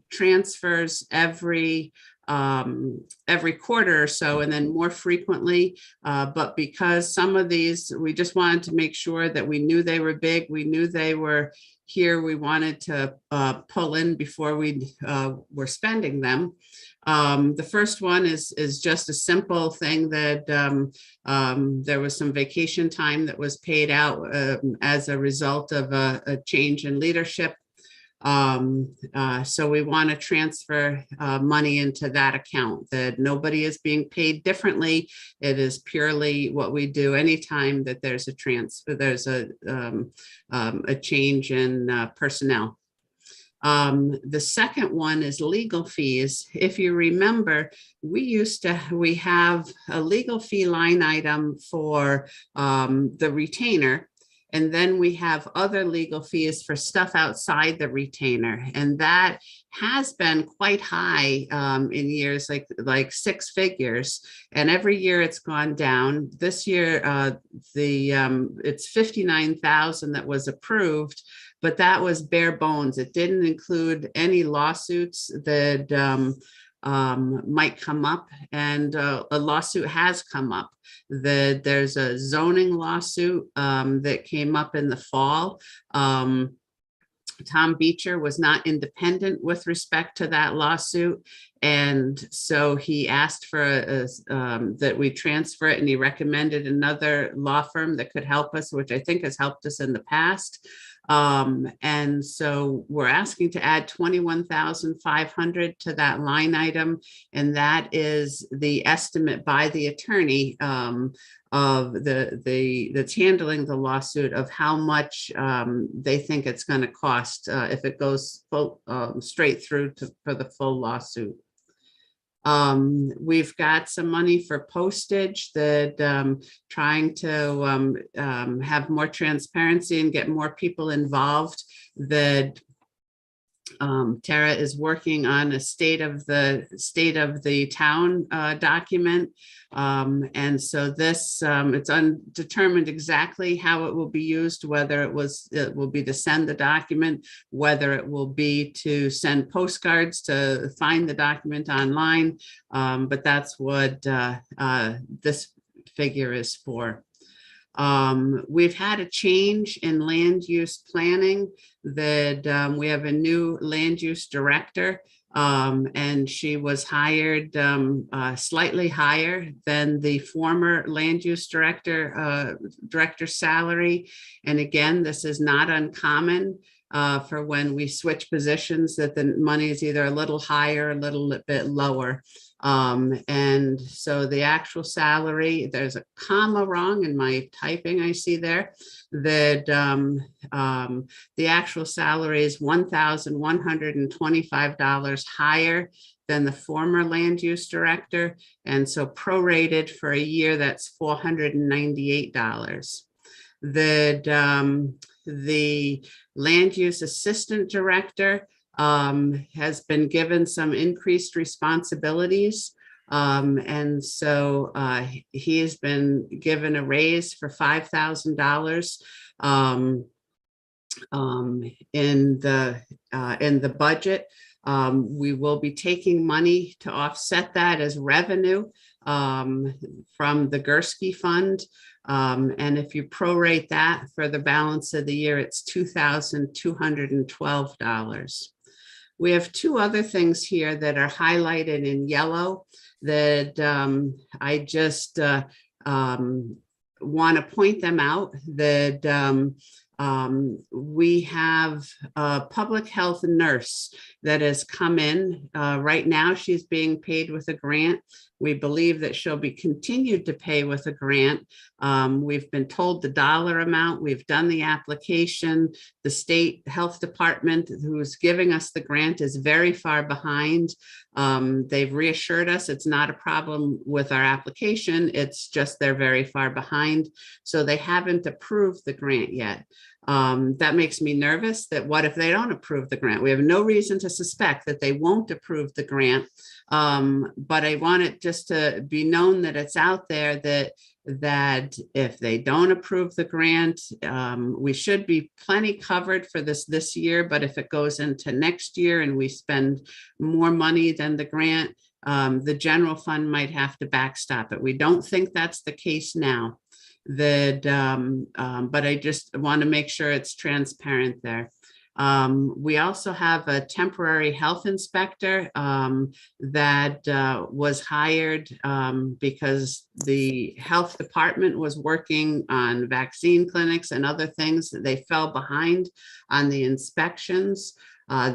transfers every quarter or so, and then more frequently. But because some of these, we just wanted to make sure that we knew they were big, we knew they were here, we wanted to pull in before we were spending them. The first one is just a simple thing that there was some vacation time that was paid out as a result of a change in leadership. So we want to transfer money into that account. That nobody is being paid differently. It is purely what we do anytime that there's a transfer, there's a change in personnel. The second one is legal fees. If you remember, we have a legal fee line item for the retainer. And then we have other legal fees for stuff outside the retainer. And that has been quite high in years, like 6 figures. And every year it's gone down. This year, it's 59,000 that was approved, but that was bare bones. It didn't include any lawsuits that might come up, and a lawsuit has come up. There's a zoning lawsuit that came up in the fall. Tom Beecher was not independent with respect to that lawsuit, and so he asked for that we transfer it, and he recommended another law firm that could help us, which I think has helped us in the past. And so we're asking to add 21,500 to that line item, and that is the estimate by the attorney of that's handling the lawsuit of how much they think it's going to cost if it goes straight through for the full lawsuit. We've got some money for postage that trying to have more transparency and get more people involved. That Tara is working on a state of the town document. And so this, it's undetermined exactly how it will be used, whether it will be to send the document, whether it will be to send postcards to find the document online. But that's what this figure is for. We've had a change in land use planning. That we have a new land use director, and she was hired slightly higher than the former land use director's salary. And again, this is not uncommon for when we switch positions, that the money is either a little higher, a little bit lower. And so the actual salary, there's a comma wrong in my typing, I see there, that the actual salary is $1,125 higher than the former land use director. And so prorated for a year, that's $498. The land use assistant director has been given some increased responsibilities. And so he has been given a raise for $5,000 in the budget. We will be taking money to offset that as revenue from the Gursky Fund. And if you prorate that for the balance of the year, it's $2,212. We have two other things here that are highlighted in yellow that I just want to point them out, that we have a public health nurse that has come in. Right now, she's being paid with a grant. We believe that she'll be continued to pay with a grant. We've been told the dollar amount. We've done the application. The state health department who's giving us the grant is very far behind. They've reassured us it's not a problem with our application. It's just they're very far behind. So they haven't approved the grant yet. That makes me nervous that what if they don't approve the grant? We have no reason to suspect that they won't approve the grant. But I want it just to be known that it's out there that if they don't approve the grant, we should be plenty covered for this year. But if it goes into next year and we spend more money than the grant, the general fund might have to backstop it. We don't think that's the case now. But I just want to make sure it's transparent there. We also have a temporary health inspector that was hired because the health department was working on vaccine clinics and other things that they fell behind on the inspections.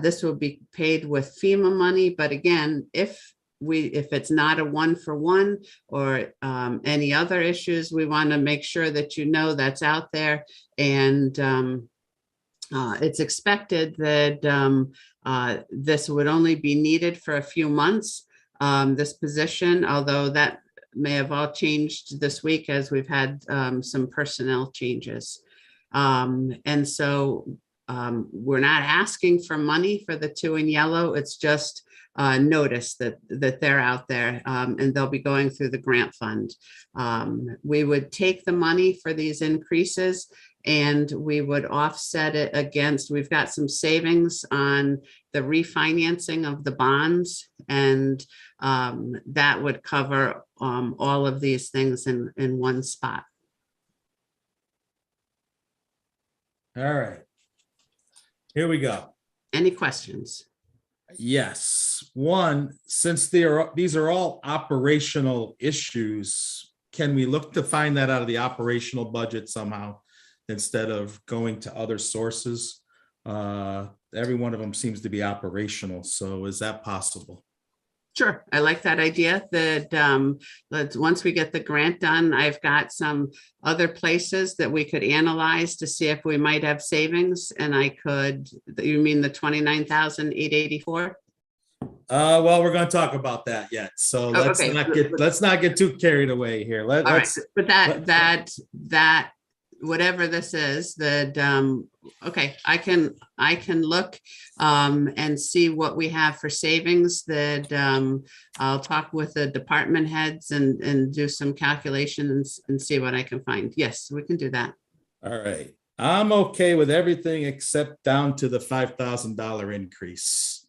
This will be paid with FEMA money, but again, if it's not a 1-for-1 or any other issues, we want to make sure that you know that's out there. And it's expected that this would only be needed for a few months, this position, although that may have all changed this week as we've had some personnel changes. And so we're not asking for money for the two in yellow. It's just notice that they're out there and they'll be going through the grant fund. We would take the money for these increases and we would offset it against, we've got some savings on the refinancing of the bonds, and that would cover all of these things in one spot. All right. Here we go. Any questions? Yes. One, since these are all operational issues, can we look to find that out of the operational budget somehow instead of going to other sources? Every one of them seems to be operational. So is that possible? Sure. I like that idea that once we get the grant done, I've got some other places that we could analyze to see if we might have savings. And I could, you mean the 29,884? Well, we're going to talk about that yet. So let's not get too carried away here. Let's, but that whatever this is, that okay, I can look and see what we have for savings. That I'll talk with the department heads and do some calculations and see what I can find. Yes, we can do that. All right. I'm okay with everything except down to the $5,000 increase.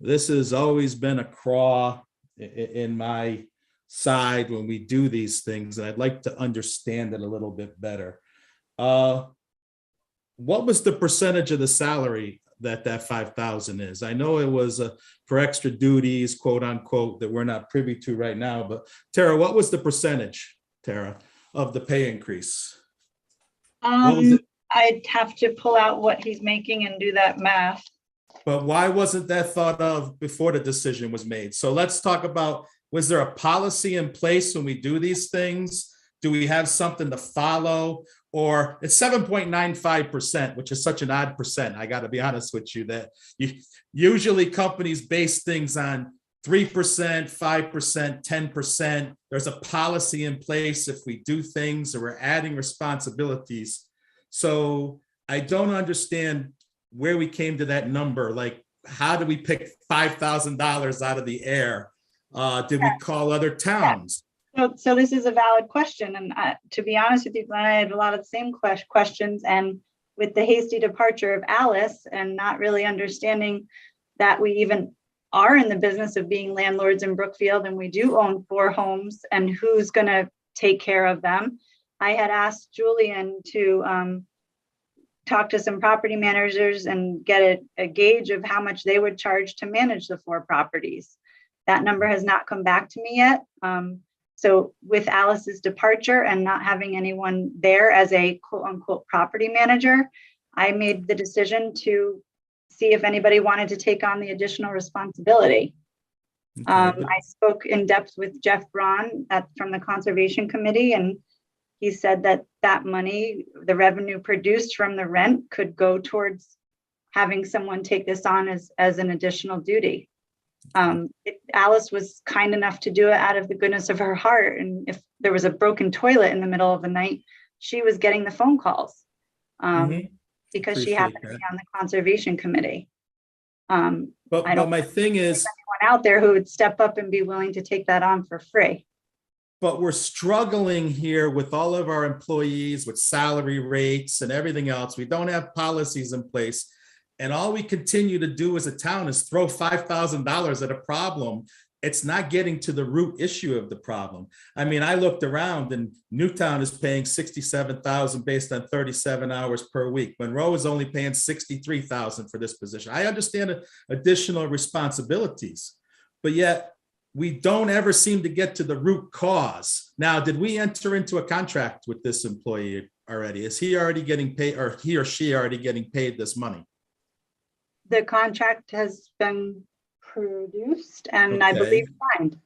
This has always been a craw in my side when we do these things, and I'd like to understand it a little bit better. What was the percentage of the salary that 5,000 is? I know it was for extra duties, quote unquote, that we're not privy to right now, but Tara, what was the percentage, Tara, of the pay increase? I'd have to pull out what he's making and do that math. But why wasn't that thought of before the decision was made? So let's talk about, was there a policy in place when we do these things? Do we have something to follow? Or it's 7.95%, which is such an odd percent. I got to be honest with you that usually companies base things on 3%, 5%, 10%. There's a policy in place if we do things or we're adding responsibilities. So I don't understand where we came to that number. Like, how do we pick $5,000 out of the air? Did we call other towns? So this is a valid question. And to be honest with you, Glenn, I had a lot of the same questions. And with the hasty departure of Alice and not really understanding that we even are in the business of being landlords in Brookfield and we do own 4 homes and who's going to take care of them, I had asked Julian to talk to some property managers and get a gauge of how much they would charge to manage the 4 properties. That number has not come back to me yet. So with Alice's departure and not having anyone there as a quote unquote property manager, I made the decision to see if anybody wanted to take on the additional responsibility. Okay. I spoke in depth with Jeff Braun from the Conservation Committee, and he said that money, the revenue produced from the rent, could go towards having someone take this on as an additional duty. Alice was kind enough to do it out of the goodness of her heart. And if there was a broken toilet in the middle of the night, she was getting the phone calls because she happened to be on the Conservation Committee. But my thing is, anyone out there who would step up and be willing to take that on for free. But we're struggling here with all of our employees with salary rates and everything else. We don't have policies in place. And all we continue to do as a town is throw $5,000 at a problem. It's not getting to the root issue of the problem. I mean, I looked around and Newtown is paying $67,000 based on 37 hours per week. Monroe is only paying $63,000 for this position. I understand additional responsibilities, but yet we don't ever seem to get to the root cause. Now, did we enter into a contract with this employee already? Is he already getting paid, or he or she already getting paid this money? The contract has been produced and I believe signed.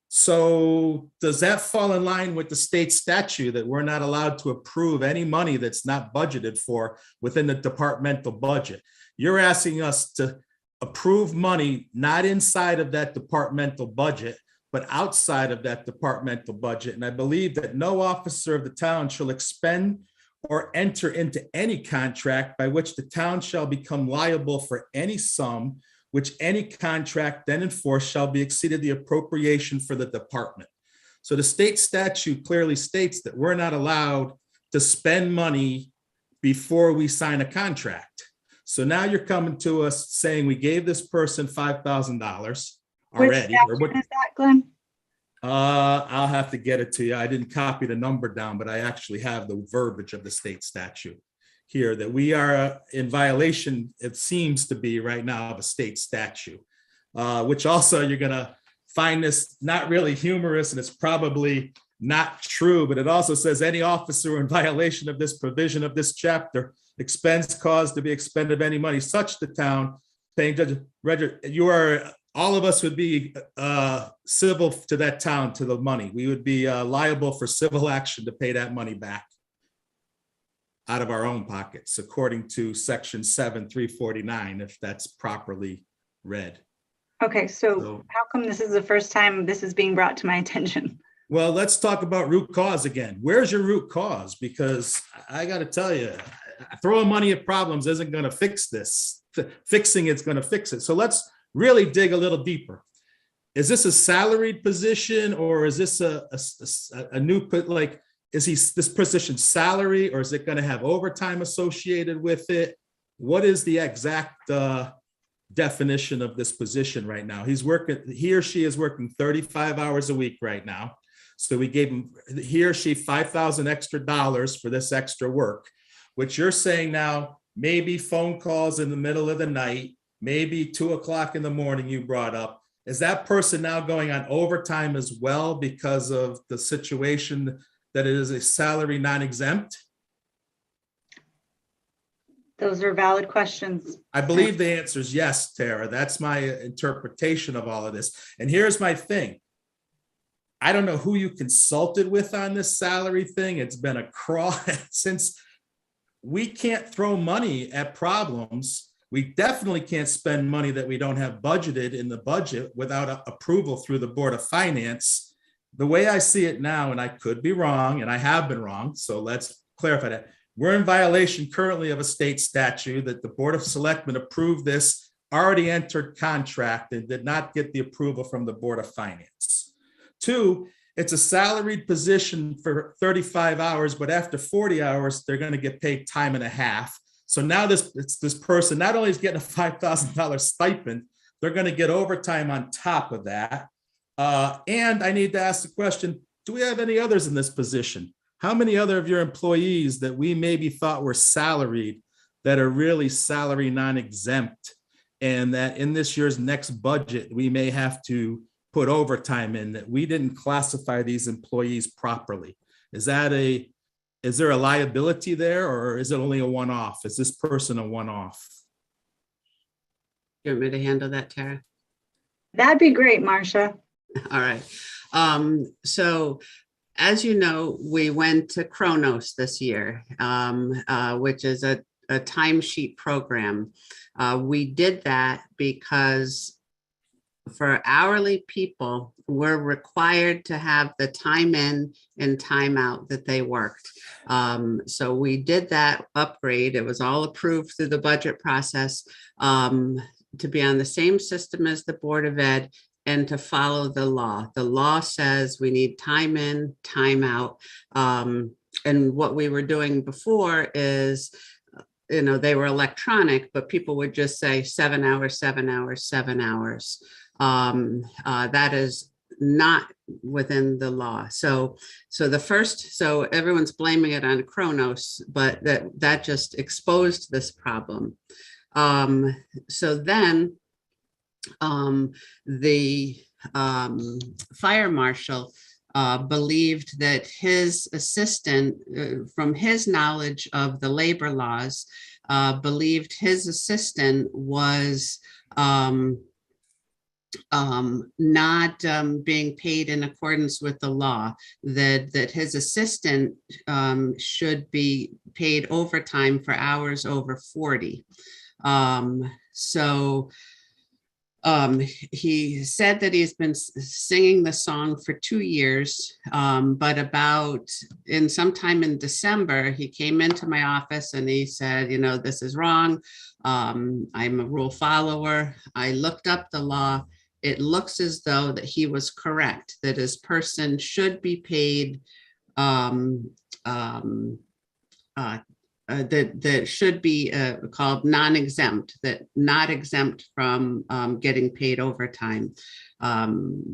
So does that fall in line with the state statute that we're not allowed to approve any money that's not budgeted for within the departmental budget? You're asking us to approve money not inside of that departmental budget, but outside of that departmental budget. And I believe that no officer of the town shall expend or enter into any contract by which the town shall become liable for any sum which any contract then enforced shall be exceeded the appropriation for the department. So the state statute clearly states that we're not allowed to spend money before we sign a contract. So now you're coming to us saying we gave this person $5,000 already. Which statute is that, Glenn? I'll have to get it to you. I didn't copy the number down, but I actually have the verbiage of the state statute here that we are in violation, it seems to be right now, of a state statute, which also you're going to find this not really humorous, and it's probably not true, but it also says any officer in violation of this provision of this chapter expends cause to be expended of any money such the town paying judge. You are, all of us would be civil to that town, to the money. We would be liable for civil action to pay that money back out of our own pockets, according to section 7349, if that's properly read. Okay, so how come this is the first time this is being brought to my attention? Well, let's talk about root cause again. Where's your root cause? Because I got to tell you, throwing money at problems isn't going to fix this. Fixing it's going to fix it. So let's really dig a little deeper. Is this a salaried position, or is this a new, like, is this position salary, or is it going to have overtime associated with it? What is the exact definition of this position right now? He or she is working 35 hours a week right now. So we gave he or she $5,000 extra for this extra work, which you're saying now, maybe phone calls in the middle of the night, maybe 2 o'clock in the morning you brought up. Is that person now going on overtime as well because of the situation that it is a salary non-exempt? Those are valid questions. I believe the answer is yes, Tara. That's my interpretation of all of this. And here's my thing. I don't know who you consulted with on this salary thing. It's been a crawl since we can't throw money at problems. We definitely can't spend money that we don't have budgeted in the budget without approval through the Board of Finance. The way I see it now, and I could be wrong, and I have been wrong, so let's clarify that. We're in violation currently of a state statute that the Board of Selectmen approved this already entered contract and did not get the approval from the Board of Finance. 2, it's a salaried position for 35 hours, but after 40 hours, they're going to get paid time and a half. So now this person not only is getting a $5,000 stipend, they're going to get overtime on top of that. And I need to ask the question, do we have any others in this position? How many other of your employees that we maybe thought were salaried that are really salary non-exempt, and that in this year's next budget, we may have to put overtime in that we didn't classify these employees properly? Is there a liability there, or is it only a one-off? Is this person a one-off? You want me to handle that, Tara? That'd be great, Marcia. All right. So as you know, we went to Kronos this year, which is a timesheet program. We did that because for hourly people, we're required to have the time in and time out that they worked. So we did that upgrade. It was all approved through the budget process to be on the same system as the Board of Ed and to follow the law. The law says we need time in, time out. And what we were doing before is, they were electronic, but people would just say 7 hours, 7 hours, 7 hours. That is not within the law. So everyone's blaming it on Kronos, but that just exposed this problem. So then the fire marshal believed that his assistant, from his knowledge of the labor laws, believed his assistant was not being paid in accordance with the law, that his assistant should be paid overtime for hours over 40. He said that he's been singing the song for 2 years, but sometime in December, he came into my office and he said, this is wrong. I'm a rule follower. I looked up the law. It looks as though that he was correct, that his person should be paid that should be called non-exempt, that not exempt from getting paid overtime.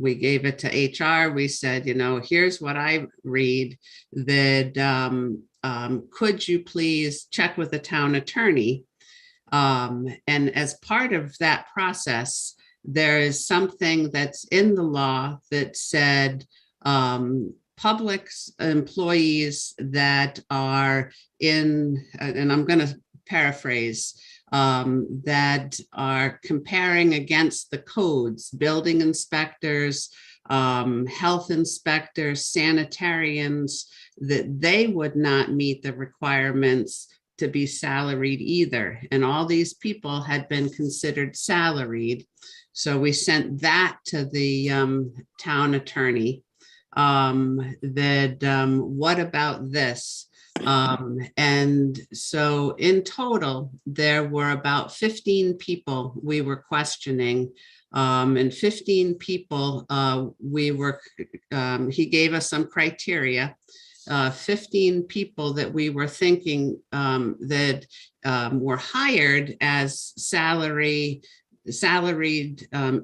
We gave it to HR. We said, here's what I read, that could you please check with the town attorney? And as part of that process, there is something that's in the law that said public employees that are in, and I'm going to paraphrase, that are comparing against the codes, building inspectors, health inspectors, sanitarians, that they would not meet the requirements to be salaried either. And all these people had been considered salaried. So we sent that to the town attorney. What about this? And so in total, there were about 15 people we were questioning, and 15 people he gave us some criteria, 15 people that we were thinking that were hired as salaried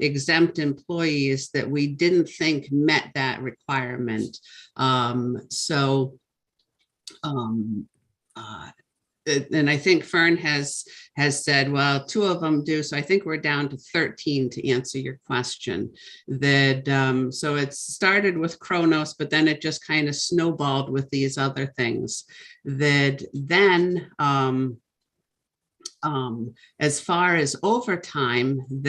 exempt employees that we didn't think met that requirement. And I think Fern has said, well, 2 of them do. So I think we're down to 13 to answer your question. So it started with Kronos, but then it just kind of snowballed with these other things. As far as overtime, in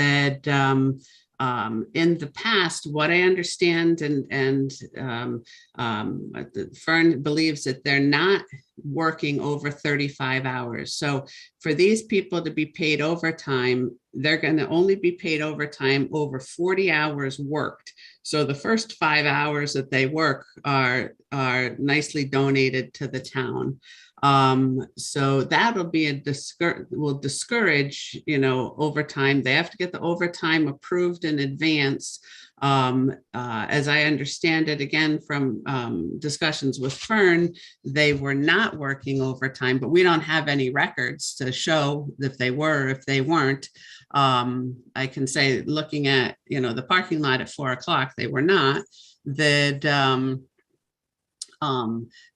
the past, what I understand, and Fern believes that they're not working over 35 hours. So for these people to be paid overtime, they're going to only be paid overtime over 40 hours worked. So the first 5 hours that they work are nicely donated to the town. So that'll be will discourage, overtime. They have to get the overtime approved in advance. As I understand it, again, from discussions with Fern, they were not working overtime, but we don't have any records to show if they were, if they weren't. I can say, looking at, the parking lot at 4 o'clock, they were not.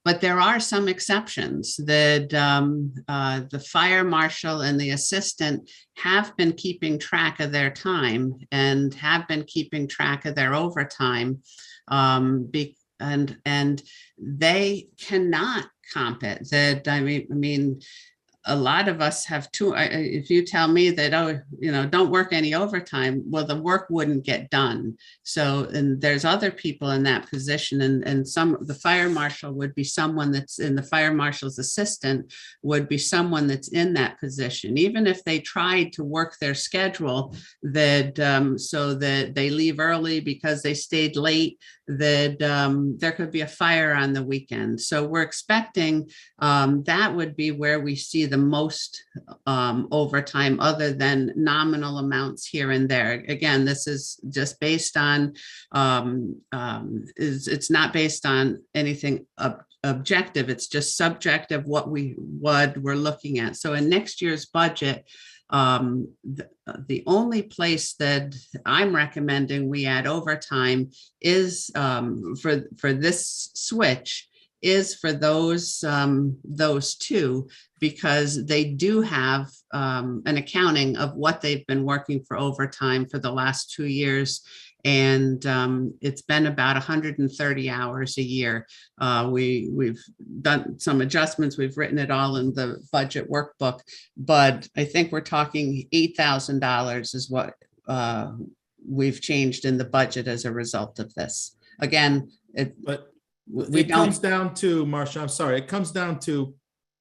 But there are some exceptions that the fire marshal and the assistant have been keeping track of their time and have been keeping track of their overtime. And they cannot comp it. That I mean, a lot of us have two. If you tell me that, don't work any overtime, well, the work wouldn't get done. So, and there's other people in that position, and the fire marshal would be someone that's in the fire marshal's assistant would be someone that's in that position. Even if they tried to work their schedule that so that they leave early because they stayed late, that there could be a fire on the weekend. So we're expecting that would be where we see the most overtime, other than nominal amounts here and there. Again, this is just based on, it's not based on anything objective. It's just subjective what we're looking at. So in next year's budget, the only place that I'm recommending we add overtime is for this switch is for those two, because they do have an accounting of what they've been working for overtime for the last 2 years. And it's been about 130 hours a year. We've done some adjustments. We've written it all in the budget workbook, but I think we're talking $8,000 is what we've changed in the budget as a result of this. Again, it comes down to, Marcia, I'm sorry, it comes down to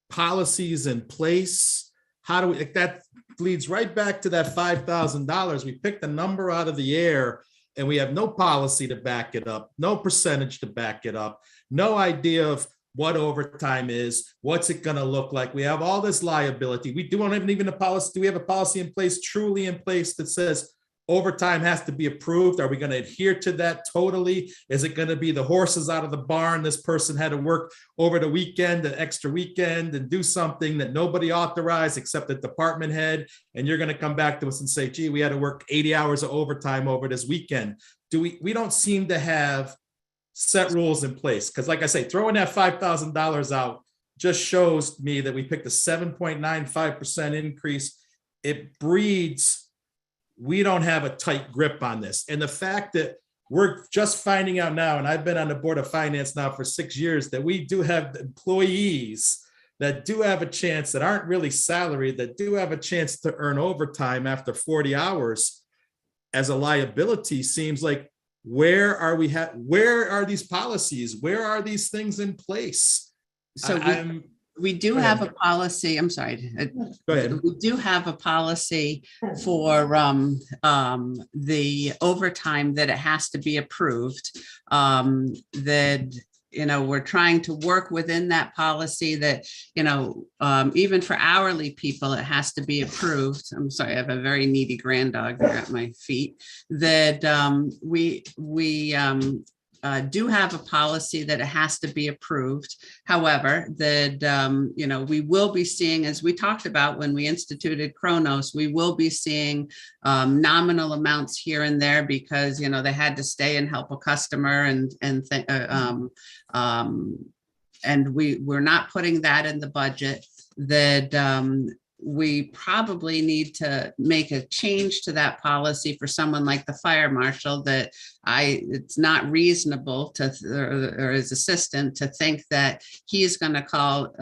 policies in place. How do we, that leads right back to that $5,000. We picked a number out of the air and we have no policy to back it up, no percentage to back it up, no idea of what overtime is, what's it going to look like. We have all this liability. We don't have even a policy. Do we have a policy in place, truly in place, that says overtime has to be approved? Are we going to adhere to that totally? Is it going to be the horses out of the barn? This person had to work over the weekend, an extra weekend, and do something that nobody authorized except the department head. And you're going to come back to us and say, gee, we had to work 80 hours of overtime over this weekend. We don't seem to have set rules in place. Because like I say, throwing that $5,000 out just shows me that we picked a 7.95% increase. It breeds, we don't have a tight grip on this. And the fact that we're just finding out now, and I've been on the Board of Finance now for 6 years, that we do have employees that do have a chance, that aren't really salaried, that do have a chance to earn overtime after 40 hours as a liability, seems like, where are these policies? Where are these things in place? So we do have a policy. I'm sorry. Go ahead. We do have a policy for the overtime that it has to be approved. That we're trying to work within that policy. That even for hourly people, it has to be approved. I'm sorry, I have a very needy grand dog here at my feet. That we do have a policy that it has to be approved. However, that, we will be seeing, as we talked about when we instituted Kronos, we will be seeing nominal amounts here and there because, they had to stay and help a customer and we're not putting that in the budget. That we probably need to make a change to that policy for someone like the fire marshal, that it's not reasonable to, or his assistant, to think that he's going to call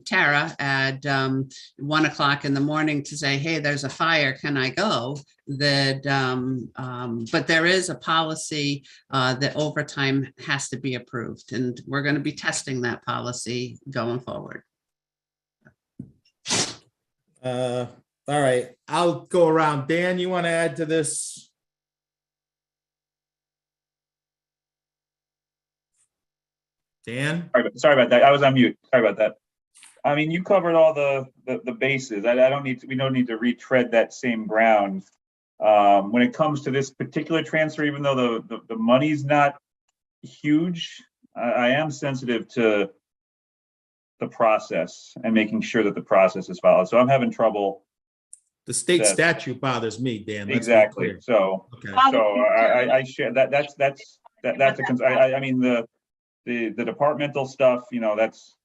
Tara at 1 o'clock in the morning to say, hey, there's a fire, can I go? That, but there is a policy that overtime has to be approved, and we're going to be testing that policy going forward. All right, I'll go around. Dan, you want to add to this? Dan? Sorry about that. I was on mute. Sorry about that. I mean, you covered all the bases. I don't need to, we don't need to retread that same ground. When it comes to this particular transfer, even though the money's not huge, I am sensitive to the process and making sure that the process is followed. So I'm having trouble. The state That- statute bothers me, Dan. Let's be Exactly. clear. So, Okay. I share that. That's a concern. I mean, the departmental stuff, you know, it's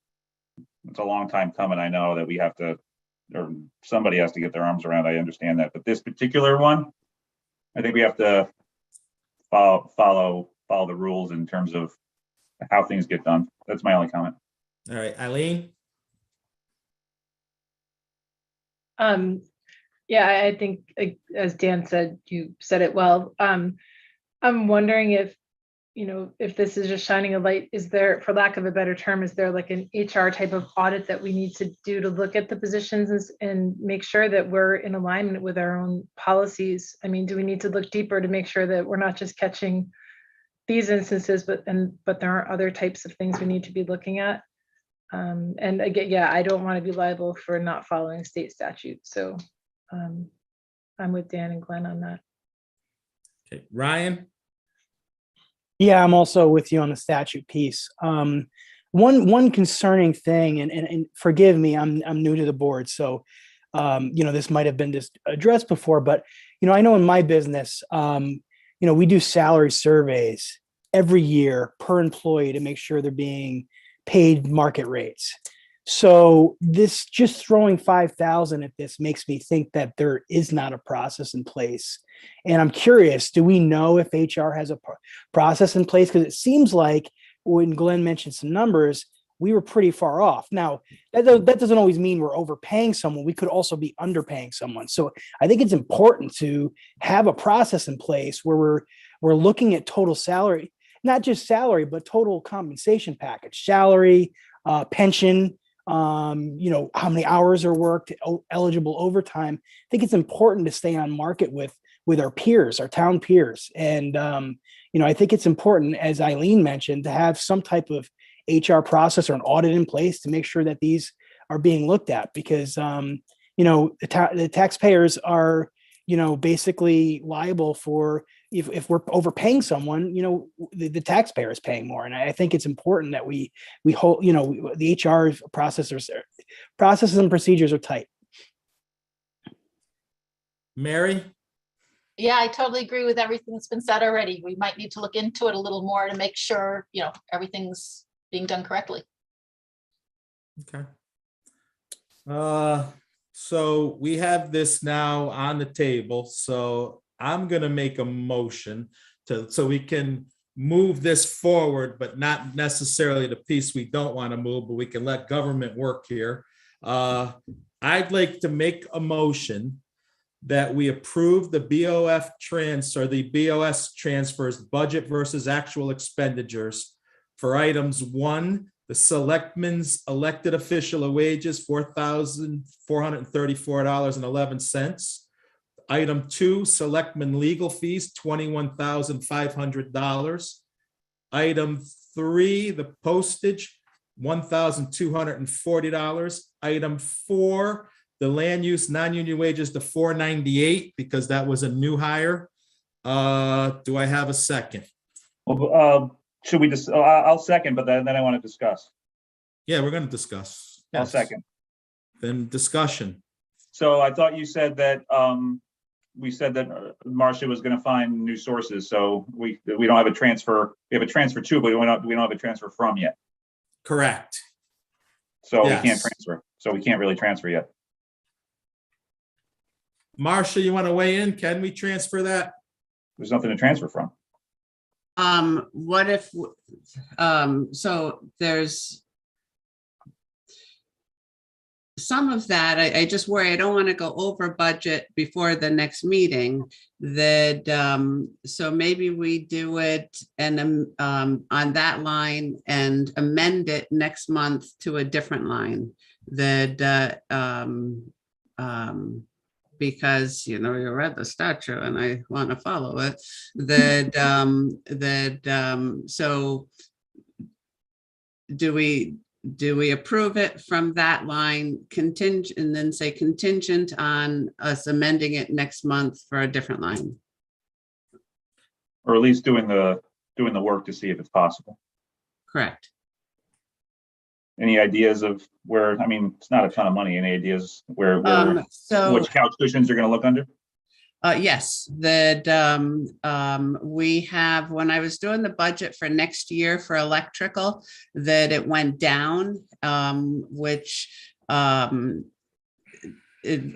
a long time coming. I know that we have to, or somebody has to get their arms around. I understand that, but this particular one, I think we have to follow the rules in terms of how things get done. That's my only comment. All right, Eileen? Yeah, I think, as Dan said, you said it well. I'm wondering if, you know, if this is just shining a light, is there, for lack of a better term, is there like an HR type of audit that we need to do to look at the positions and make sure that we're in alignment with our own policies? I mean, do we need to look deeper to make sure that we're not just catching these instances, but there are other types of things we need to be looking at? And again, yeah, I don't want to be liable for not following state statute. So I'm with Dan and Glenn on that. Okay, Ryan? Yeah, I'm also with you on the statute piece. One concerning thing, and forgive me, I'm new to the board, so you know, this might have been just addressed before, but you know, I know in my business, you know, we do salary surveys every year per employee to make sure they're being paid market rates. So this, just throwing 5,000 at this makes me think that there is not a process in place. And I'm curious, do we know if HR has a process in place? Because it seems like when Glenn mentioned some numbers, we were pretty far off. Now, that doesn't always mean we're overpaying someone. We could also be underpaying someone. So I think it's important to have a process in place where we're looking at total salary, not just salary, but total compensation package, salary, pension, you know, how many hours are worked, eligible overtime. I think it's important to stay on market with our peers, our town peers. And, you know, I think it's important, as Eileen mentioned, to have some type of HR process or an audit in place to make sure that these are being looked at, because, you know, the taxpayers are, you know, basically liable for, if we're overpaying someone, you know, the taxpayer is paying more. And I think it's important that we hold, you know, the HR processes and procedures are tight. Mary? Yeah, I totally agree with everything that's been said already. We might need to look into it a little more to make sure, you know, everything's being done correctly. Okay. So we have this now on the table, so I'm gonna make a motion so we can move this forward, but not necessarily the piece we don't want to move, but we can let government work here. I'd like to make a motion that we approve the BOS transfers, budget versus actual expenditures for items 1, the selectmen's elected official wages, $4,434.11. Item 2, selectmen legal fees, $21,500. Item 3, the postage, $1,240. Item 4, the land use non-union wages to $498, because that was a new hire. Do I have a second? Well, should we just, I'll second, but then I want to discuss. Yeah, we're going to discuss. I'll Yes. second. Then discussion. So I thought you said that, we said that Marcia was going to find new sources. So we don't have a transfer. We have a transfer to, but we don't have a transfer from yet. Correct. So Yes. we can't transfer. So we can't really transfer yet. Marcia, you want to weigh in? Can we transfer that? There's nothing to transfer from. What if, so there's some of that, I just worry, I don't want to go over budget before the next meeting, that, so maybe we do it and, on that line and amend it next month to a different line that, because, you know, you read the statute and I want to follow it, that, so do we do we approve it from that line contingent and then say contingent on us amending it next month for a different line? Or at least doing the work to see if it's possible. Correct. Any ideas of where, I mean, it's not a ton of money. Any ideas where So which couch cushions are going to look under? yes, that we have, when I was doing the budget for next year for electrical, that it went down, which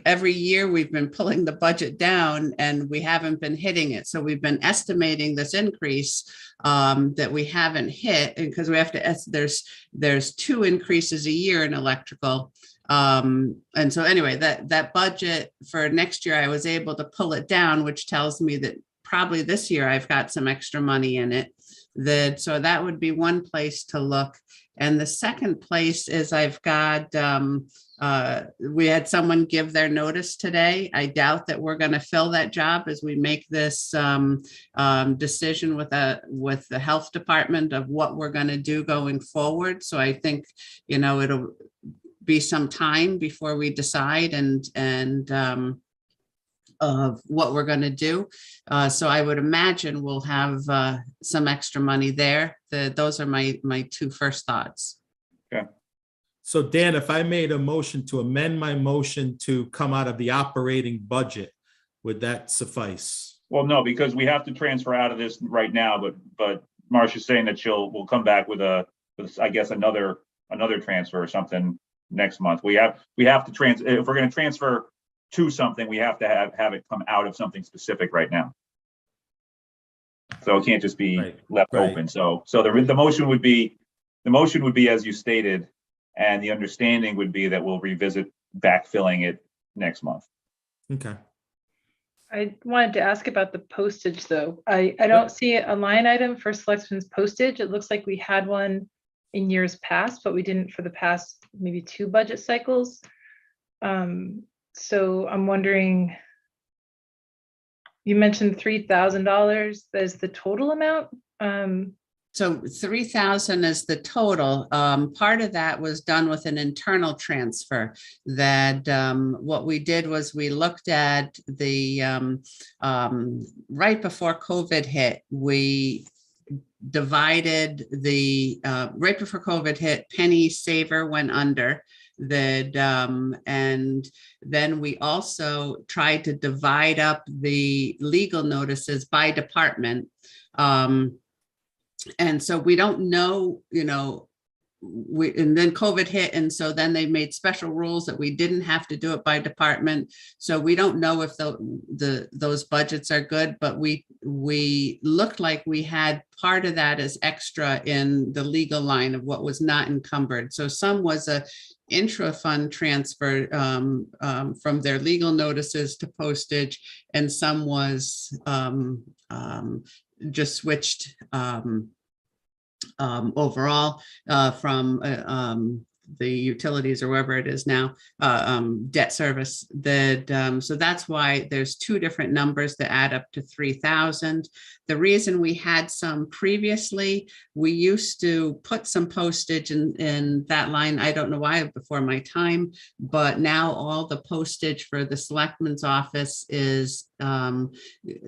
every year we've been pulling the budget down and we haven't been hitting it. So we've been estimating this increase that we haven't hit, because we have to, there's 2 increases a year in electrical. And so anyway, that budget for next year, I was able to pull it down, which tells me that probably this year I've got some extra money in it. So that would be one place to look. And the second place is I've got, we had someone give their notice today. I doubt that we're going to fill that job as we make this decision with the health department of what we're going to do going forward. So I think, it'll be some time before we decide and of what we're going to do. So I would imagine we'll have some extra money there. Those are my 2 first thoughts. Okay. So Dan, if I made a motion to amend my motion to come out of the operating budget, would that suffice? Well, no, because we have to transfer out of this right now, but Marcia's saying that we'll come back with I guess another transfer or something next month. We have to transfer, if we're going to transfer to something, we have to have it come out of something specific right now. So it can't just be left open. So the motion would be as you stated, and the understanding would be that we'll revisit backfilling it next month. Okay. I wanted to ask about the postage though. I don't see a line item for selectmen's postage. It looks like we had one in years past, but we didn't for the past maybe 2 budget cycles. So I'm wondering, you mentioned $3,000 as the total amount. So 3,000 is the total. Part of that was done with an internal transfer that what we did was we looked at the right before COVID hit, we divided the right before COVID hit, Penny Saver went under that, and then we also tried to divide up the legal notices by department. And so we don't know, and then COVID hit. And so then they made special rules that we didn't have to do it by department. So we don't know if those budgets are good, but we looked like we had part of that as extra in the legal line of what was not encumbered. So some was a intra-fund transfer from their legal notices to postage, and some was just switched overall from the utilities or wherever it is now, debt service. So that's why there's 2 different numbers that add up to 3,000. The reason we had some previously, we used to put some postage in that line. I don't know why before my time, but now all the postage for the selectman's office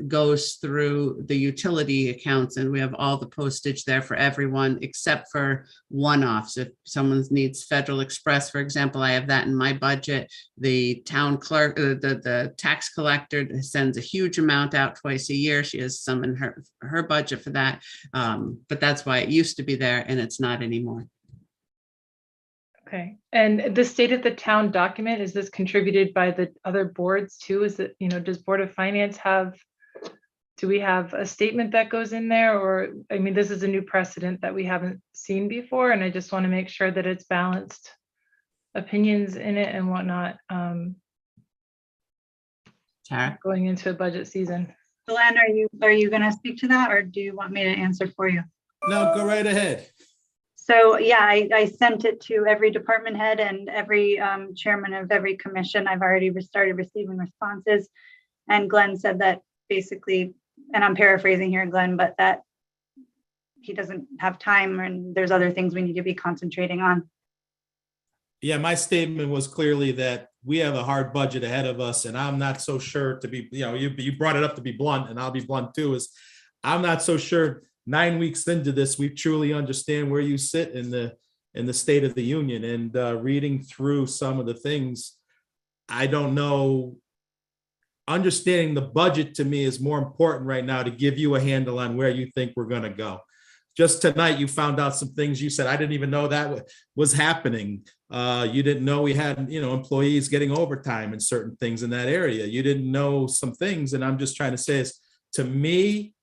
goes through the utility accounts, and we have all the postage there for everyone except for one-offs. If someone needs Federal Express, for example, I have that in my budget. The town clerk, the tax collector sends a huge amount out twice a year. She has some in her budget for that, but that's why it used to be there and it's not anymore. Okay, and the state of the town document, is this contributed by the other boards too? Is it, does Board of Finance do we have a statement that goes in there? Or, I mean, this is a new precedent that we haven't seen before, and I just want to make sure that it's balanced opinions in it and whatnot, Tara? going into a budget season. Glenn, are you going to speak to that, or do you want me to answer for you? No, go right ahead. So yeah, I sent it to every department head and every chairman of every commission. I've already started receiving responses. And Glenn said that basically, and I'm paraphrasing here, Glenn, but that he doesn't have time and there's other things we need to be concentrating on. Yeah, my statement was clearly that we have a hard budget ahead of us, and I'm not so sure to be, you brought it up to be blunt, and I'll be blunt too, is I'm not so sure 9 weeks into this, we truly understand where you sit in the State of the Union, and reading through some of the things, I don't know. Understanding the budget to me is more important right now to give you a handle on where you think we're going to go. Just tonight, you found out some things you said, I didn't even know that was happening. You didn't know we had, employees getting overtime and certain things in that area. You didn't know some things. And I'm just trying to say is, to me,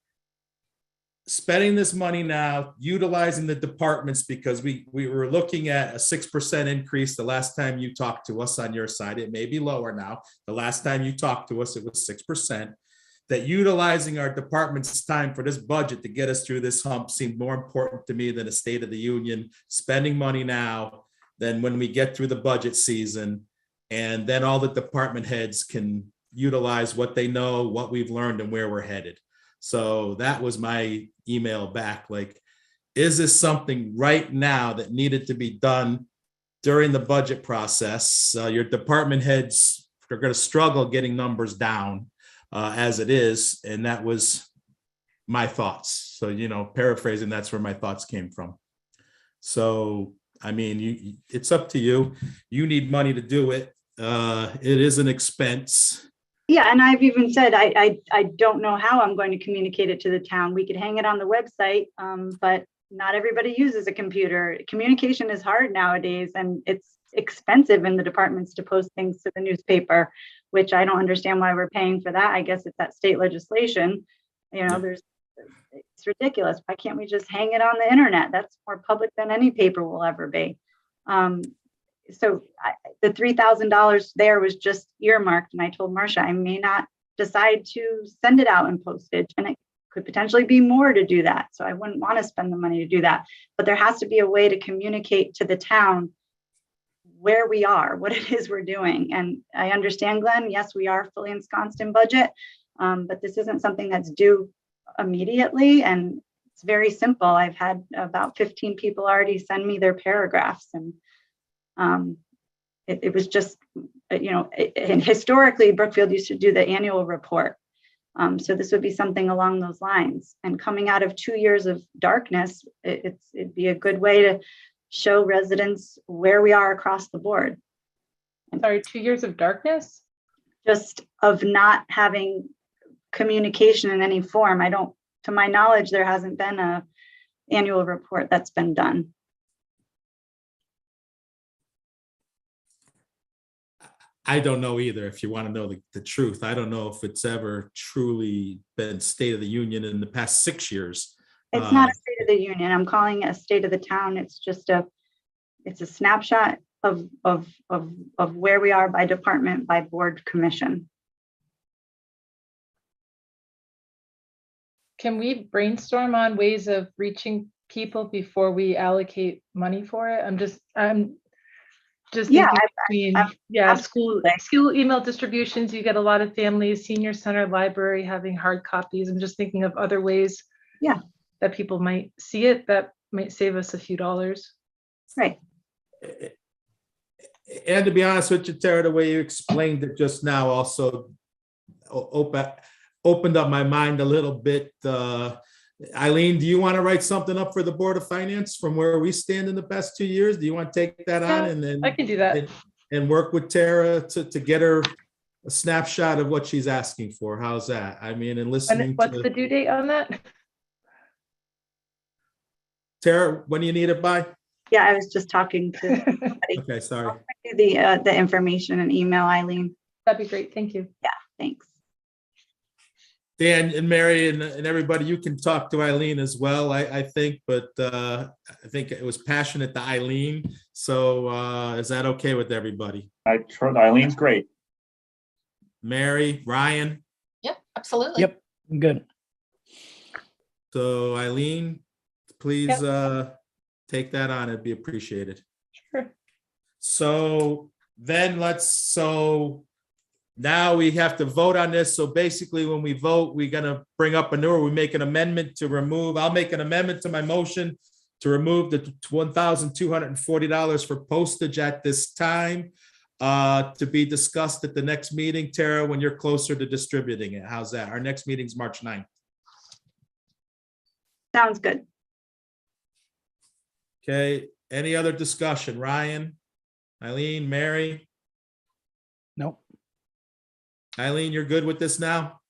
spending this money now, utilizing the departments, because we were looking at a 6% increase the last time you talked to us on your side. It may be lower now. The last time you talked to us, it was 6%. That utilizing our department's time for this budget to get us through this hump seemed more important to me than a State of the Union, spending money now than when we get through the budget season. And then all the department heads can utilize what they know, what we've learned, and where we're headed. So that was my email back. Like, is this something right now that needed to be done during the budget process? Your department heads are going to struggle getting numbers down as it is. And that was my thoughts. So, paraphrasing, that's where my thoughts came from. So, I mean, it's up to you. You need money to do it. It is an expense. Yeah, and I've even said, I don't know how I'm going to communicate it to the town. We could hang it on the website, but not everybody uses a computer. Communication is hard nowadays, and it's expensive in the departments to post things to the newspaper, which I don't understand why we're paying for that. I guess it's that state legislation. It's ridiculous. Why can't we just hang it on the internet? That's more public than any paper will ever be. So the $3,000 there was just earmarked, and I told Marcia I may not decide to send it out in postage, and it could potentially be more to do that. So I wouldn't want to spend the money to do that. But there has to be a way to communicate to the town where we are, what it is we're doing. And I understand, Glenn, yes, we are fully ensconced in budget, but this isn't something that's due immediately. And it's very simple. I've had about 15 people already send me their paragraphs, and it was just, and historically Brookfield used to do the annual report. So this would be something along those lines. And coming out of 2 years of darkness, it'd be a good way to show residents where we are across the board. Sorry, 2 years of darkness? Just of not having communication in any form. To my knowledge, there hasn't been a annual report that's been done. I don't know either. If you want to know the truth, I don't know if it's ever truly been State of the Union in the past 6 years. It's not a State of the Union. I'm calling it a State of the Town. It's just it's a snapshot of where we are by department, by board, commission. Can we brainstorm on ways of reaching people before we allocate money for it? I'm just Yeah, thinking between school email distributions. You get a lot of families, senior center, library having hard copies. I'm just thinking of other ways that people might see it that might save us a few dollars. Right. And to be honest with you, Tara, the way you explained it just now also opened up my mind a little bit. Eileen, do you want to write something up for the Board of Finance from where we stand in the past 2 years? Do you want to take that on and then I can do that and work with Tara to get her a snapshot of what she's asking for? How's that? I mean, and listening. And what's the due date on that? Tara, when do you need it by? Yeah, I was just talking to somebody. Okay, sorry. I'll send you the information and email, Eileen. That'd be great. Thank you. Yeah, thanks. Dan and Mary and everybody, you can talk to Eileen as well, I think, but I think it was passionate to Eileen. So is that okay with everybody? Eileen's great. Mary, Ryan? Yep, absolutely. Yep, I'm good. So Eileen, please take that on. It'd be appreciated. Sure. So then now we have to vote on this. So basically when we vote, we're going to bring up we make an amendment to remove. I'll make an amendment to my motion to remove the $1,240 for postage at this time, to be discussed at the next meeting, Tara, when you're closer to distributing it. How's that? Our next meeting's March 9th. Sounds good. Okay, any other discussion? Ryan, Eileen, Mary? Nope. Eileen, you're good with this now?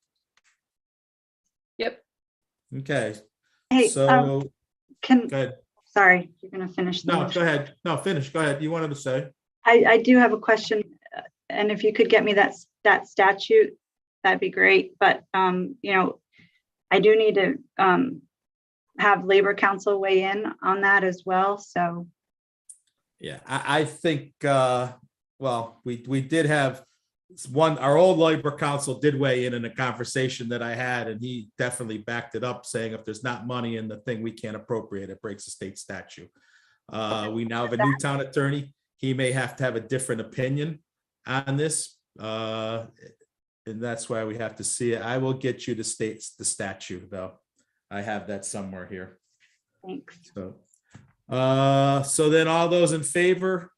Yep. Okay, Hey, so, go ahead. Sorry, you're gonna finish. no, go ahead. No, finish. Go ahead. You wanted to say? I do have a question, and if you could get me that statute, that'd be great. But I do need to have Labor Council weigh in on that as well. So Yeah, I think, well, we did have our old Labor Council did weigh in a conversation that I had, and he definitely backed it up, saying if there's not money in the thing, we can't appropriate it, breaks the state statute. We now have a new town attorney. He may have to have a different opinion on this. And that's why we have to see it. I will get you the statute though. I have that somewhere here. thanks. So then all those in favor?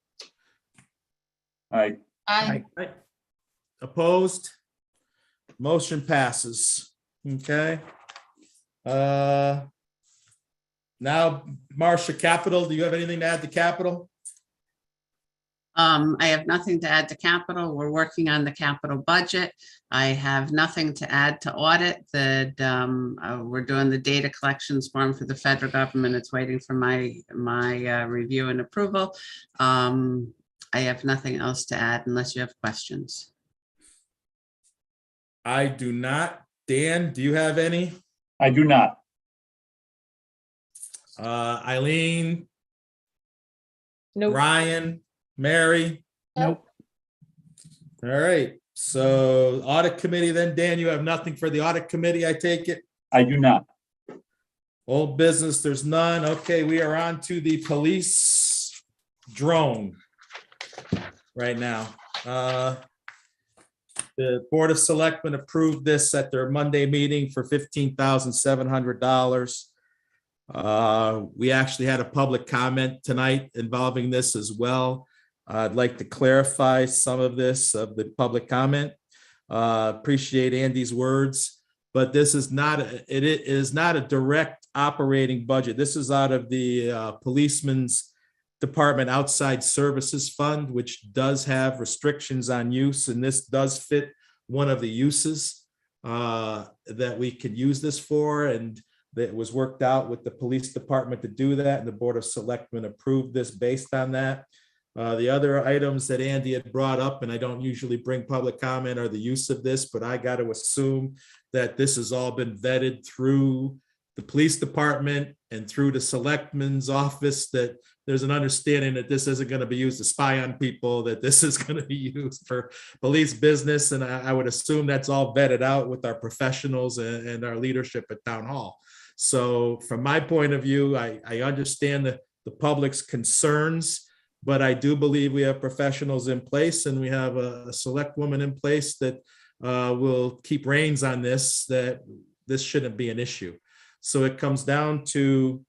I, I, Opposed? Motion passes. Okay. Now, Marcia, Capital, do you have anything to add to Capital? I have nothing to add to capital. We're working on the capital budget. I have nothing to add to audit. That we're doing the data collections form for the federal government. It's waiting for my review and approval. I have nothing else to add unless you have questions. I do not. Dan, do you have any? I do not. Eileen, Nope. Ryan, Mary? Nope. All right, so audit committee then, Dan, you have nothing for the audit committee, I take it? I do not. Old business, there's none. Okay, we are on to the police drone right now. The Board of Selectmen approved this at their Monday meeting for $15,700. We actually had a public comment tonight involving this as well. I'd like to clarify some of this, of the public comment. Appreciate Andy's words, but this is not, it is not a direct operating budget. This is out of the Policeman's Department Outside Services Fund, which does have restrictions on use, and this does fit one of the uses that we could use this for, and that was worked out with the police department to do that, and the Board of Selectmen approved this based on that. The other items that Andy had brought up, and I don't usually bring public comment, are the use of this, but I got to assume that this has all been vetted through the police department and through the selectman's office, that there's an understanding that this isn't going to be used to spy on people, that this is going to be used for police business. And I would assume that's all vetted out with our professionals and our leadership at Town Hall. So from my point of view, I understand the public's concerns, but I do believe we have professionals in place, and we have a select woman in place that will keep reins on this, that this shouldn't be an issue. So it comes down to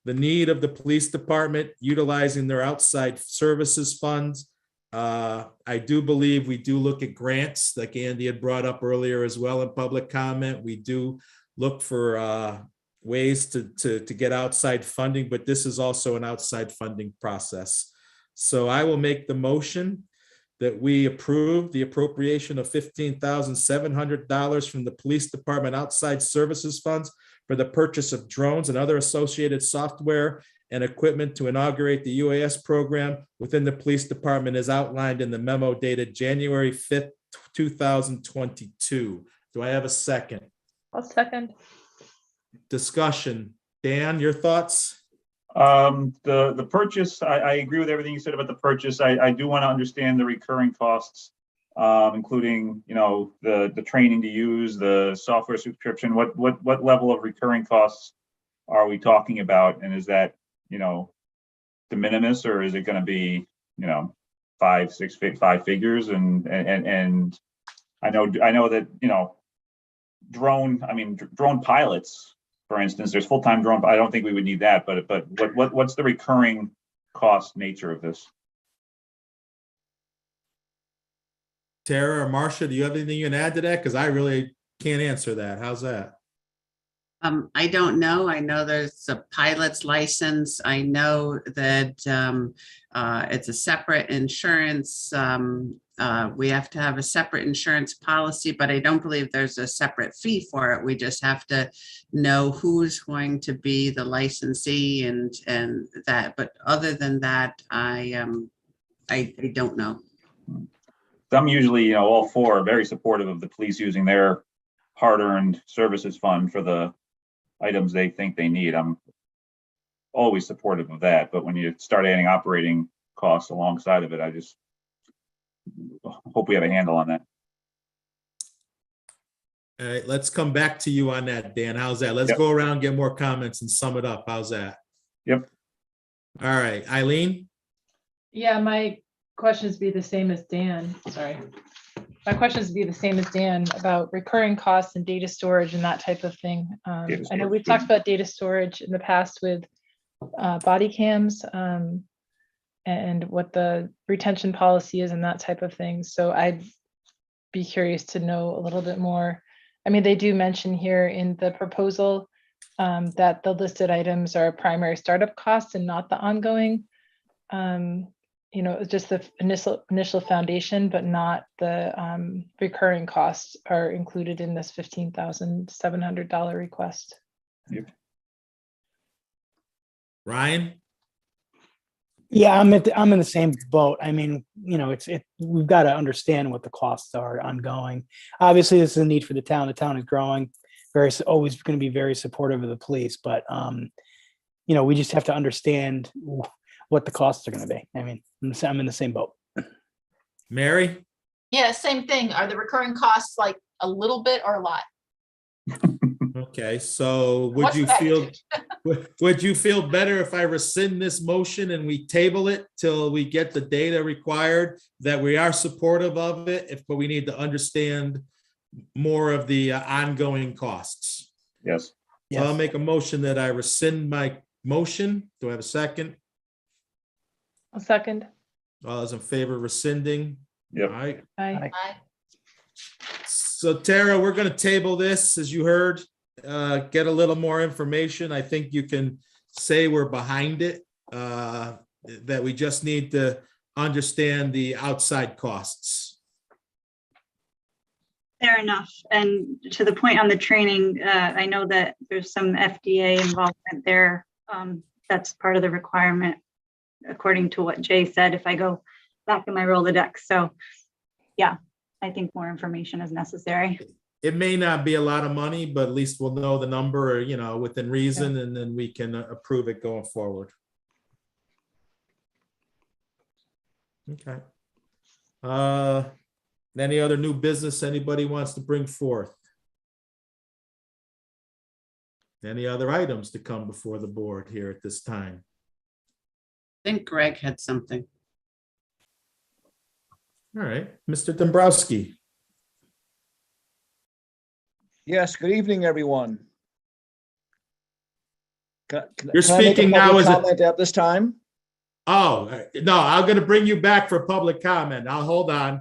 the need of the police department utilizing their outside services funds. I do believe we do look at grants, like Andy had brought up earlier as well in public comment. We do look for ways to get outside funding, but this is also an outside funding process. So I will make the motion that we approve the appropriation of $15,700 from the police department outside services funds for the purchase of drones and other associated software and equipment to inaugurate the UAS program within the police department as outlined in the memo dated January 5th, 2022. Do I have a second? I'll second. Discussion. Dan, your thoughts? The purchase, I agree with everything you said about the purchase. I do want to understand the recurring costs, including, the training to use, the software subscription. What level of recurring costs are we talking about? And is that, de minimis, or is it going to be, 5 figures? And I know that, drone pilots for instance. There's full-time drone, but I don't think we would need that, but what's the recurring cost nature of this? Tara or Marcia, do you have anything you can add to that? Because I really can't answer that. How's that? I don't know. I know there's a pilot's license. I know that it's a separate insurance. We have to have a separate insurance policy, but I don't believe there's a separate fee for it. We just have to know who's going to be the licensee and that. But other than that, I don't know. I'm usually, all for very supportive of the police using their hard-earned services fund for the items they think they need. I'm always supportive of that, but when you start adding operating costs alongside of it, I just hope we have a handle on that. All right, let's come back to you on that, Dan. How's that? Let's Yep. go around, get more comments and sum it up. How's that? Yep. All right, Eileen? Yeah, my questions be the same as Dan. Sorry. My questions would be the same as Dan about recurring costs and data storage and that type of thing. I know storage, we've talked about data storage in the past with body cams and what the retention policy is and that type of thing. So I'd be curious to know a little bit more. I mean, they do mention here in the proposal that the listed items are primary startup costs and not the ongoing. Just the initial foundation, but not the recurring costs are included in this $15,700 request. Yep. Ryan? Yeah, I'm in the same boat. I mean, we've got to understand what the costs are ongoing. Obviously, this is a need for the town. The town is growing, always going to be very supportive of the police, but we just have to understand what the costs are going to be. I mean, I'm in the same boat. Mary? Yeah, same thing. Are the recurring costs like a little bit or a lot? Okay, so would What's you the feel, magnitude? would you feel better if I rescind this motion and we table it till we get the data required, that we are supportive of it, but we need to understand more of the ongoing costs? Yes. So I'll make a motion that I rescind my motion. Do I have a second? A second. All those in favor of rescinding? Yep. All right. Aye. Aye. So Tara, we're going to table this, as you heard, get a little more information. I think you can say we're behind it, that we just need to understand the outside costs. Fair enough. And to the point on the training, I know that there's some FDA involvement there. That's part of the requirement, according to what Jay said, if I go back in my Rolodex. So yeah, I think more information is necessary. It may not be a lot of money, but at least we'll know the number, within reason, and then we can approve it going forward. Okay. Any other new business anybody wants to bring forth? Any other items to come before the board here at this time? I think Greg had something. All right, Mr. Dombrowski. Yes, good evening, everyone. You're can I make a speaking now public as a- comment at this time? Oh, no, I'm going to bring you back for public comment. I'll hold on.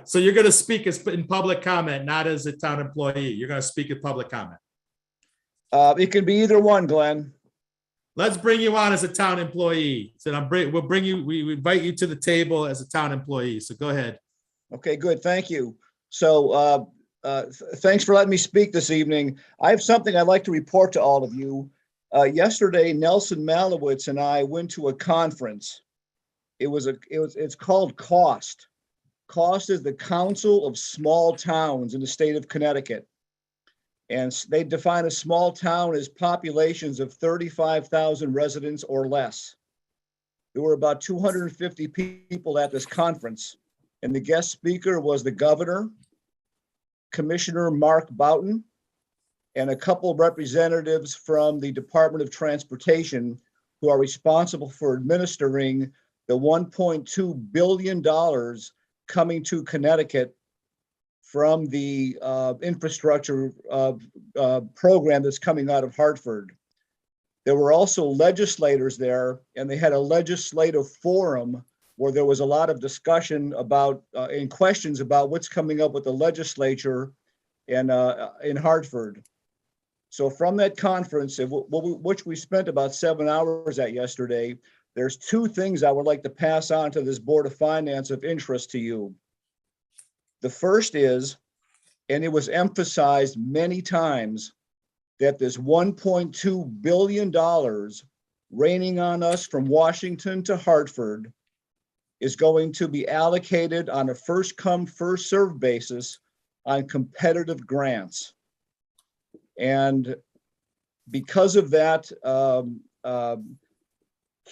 So you're going to speak in public comment, not as a town employee. You're going to speak in public comment. It can be either one, Glenn. Let's bring you on as a town employee. So we invite you to the table as a town employee. So go ahead. Okay, good, thank you. So thanks for letting me speak this evening. I have something I'd like to report to all of you. Yesterday, Nelson Malowitz and I went to a conference. It's called COST. COST is the Council of Small Towns in the state of Connecticut. And they define a small town as populations of 35,000 residents or less. There were about 250 people at this conference, and the guest speaker was the governor, Commissioner Mark Boughton, and a couple of representatives from the Department of Transportation who are responsible for administering the $1.2 billion coming to Connecticut from the infrastructure program that's coming out of Hartford. There were also legislators there, and they had a legislative forum where there was a lot of discussion about and questions about what's coming up with the legislature and in Hartford. So from that conference, which we spent about 7 hours at yesterday, there's two things I would like to pass on to this Board of Finance of interest to you. The first is, and it was emphasized many times, that this $1.2 billion raining on us from Washington to Hartford is going to be allocated on a first come, first served basis on competitive grants. And because of that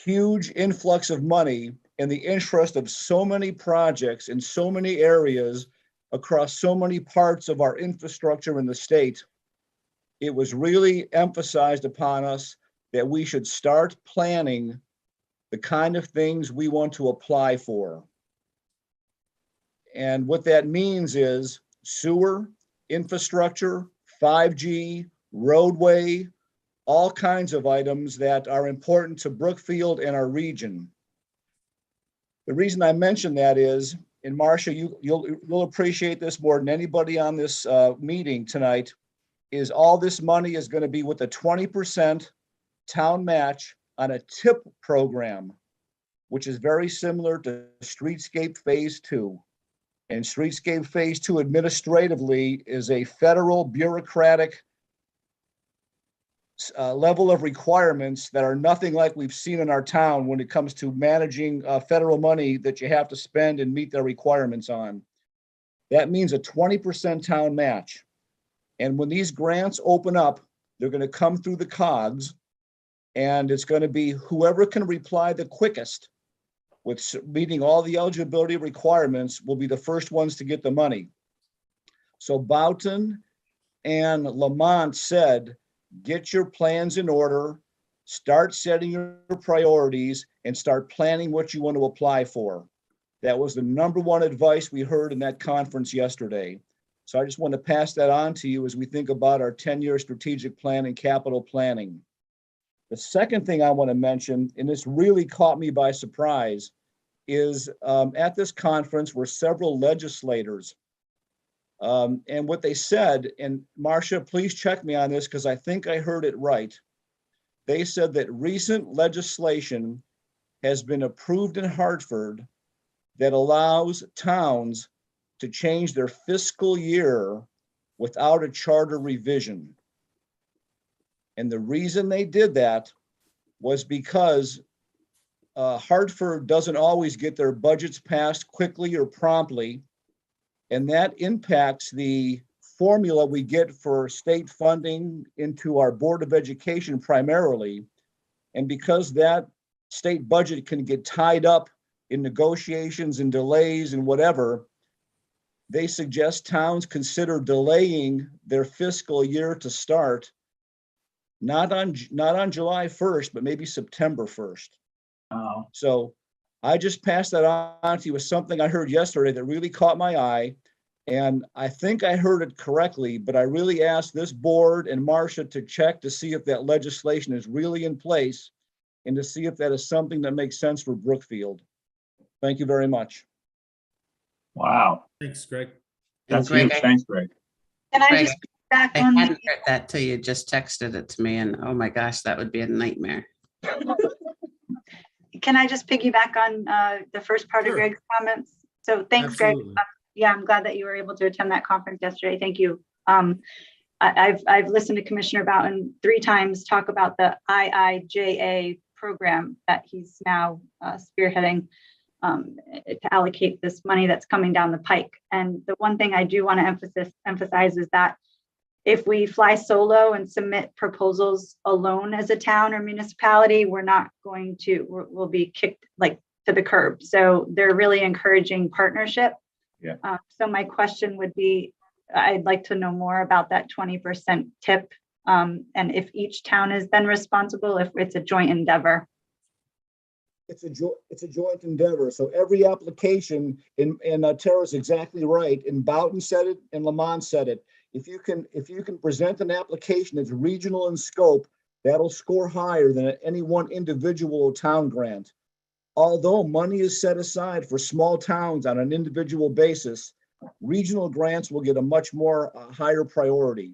huge influx of money and the interest of so many projects in so many areas across so many parts of our infrastructure in the state, it was really emphasized upon us that we should start planning the kind of things we want to apply for. And what that means is sewer, infrastructure, 5G, roadway, all kinds of items that are important to Brookfield and our region. The reason I mention that is, and Marcia, you'll appreciate this more than anybody on this meeting tonight, is all this money is going to be with a 20% town match on a TIP program, which is very similar to Streetscape Phase 2. And Streetscape Phase 2 administratively is a federal bureaucratic level of requirements that are nothing like we've seen in our town when it comes to managing federal money that you have to spend and meet their requirements on. That means a 20% town match. And when these grants open up, they're going to come through the cogs, and it's going to be whoever can reply the quickest with meeting all the eligibility requirements will be the first ones to get the money. So Boughton and Lamont said, get your plans in order, start setting your priorities, and start planning what you want to apply for. That was the number one advice we heard in that conference yesterday. So I just want to pass that on to you as we think about our 10-year strategic plan and capital planning. The second thing I want to mention, and this really caught me by surprise, is at this conference were several legislators. And what they said, and Marcia, please check me on this because I think I heard it right. They said that recent legislation has been approved in Hartford that allows towns to change their fiscal year without a charter revision. And the reason they did that was because Hartford doesn't always get their budgets passed quickly or promptly, and that impacts the formula we get for state funding into our Board of Education primarily. And because that state budget can get tied up in negotiations and delays and whatever, they suggest towns consider delaying their fiscal year to start, not on July 1st, but maybe September 1st. Oh. So I just passed that on to you with something I heard yesterday that really caught my eye. And I think I heard it correctly, but I really asked this board and Marcia to check to see if that legislation is really in place and to see if that is something that makes sense for Brookfield. Thank you very much. Wow. Thanks, Greg. That's Greg, huge. Thanks, Greg. Can I Greg, just back I on hadn't heard that till you just texted it to me, and oh my gosh, that would be a nightmare. can I just piggyback on the first part Sure. of Greg's comments? So thanks, Greg. Absolutely. Yeah, I'm glad that you were able to attend that conference yesterday. Thank you. I've listened to Commissioner Boughton 3 times talk about the IIJA program that he's now spearheading to allocate this money that's coming down the pike. And the one thing I do want to emphasize is that if we fly solo and submit proposals alone as a town or municipality, we'll be kicked like to the curb. So they're really encouraging partnership. Yeah. So my question would be, I'd like to know more about that 20% tip, and if each town is then responsible, if it's a joint endeavor. it's a joint endeavor. So every application and Tara's exactly right. And Boughton said it and Lamont said it. If you can present an application that's regional in scope, that'll score higher than any one individual or town grant. Although money is set aside for small towns on an individual basis, regional grants will get a much more higher priority.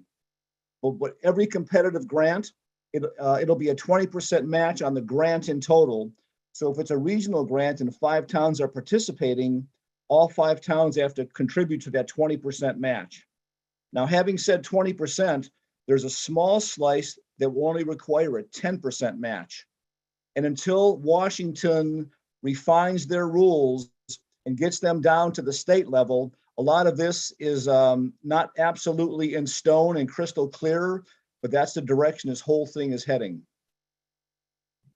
But every competitive grant, it'll be a 20% match on the grant in total. So if it's a regional grant and 5 towns are participating, all 5 towns have to contribute to that 20% match. Now, having said 20%, there's a small slice that will only require a 10% match. And until Washington refines their rules and gets them down to the state level, a lot of this is not absolutely in stone and crystal clear, but that's the direction this whole thing is heading.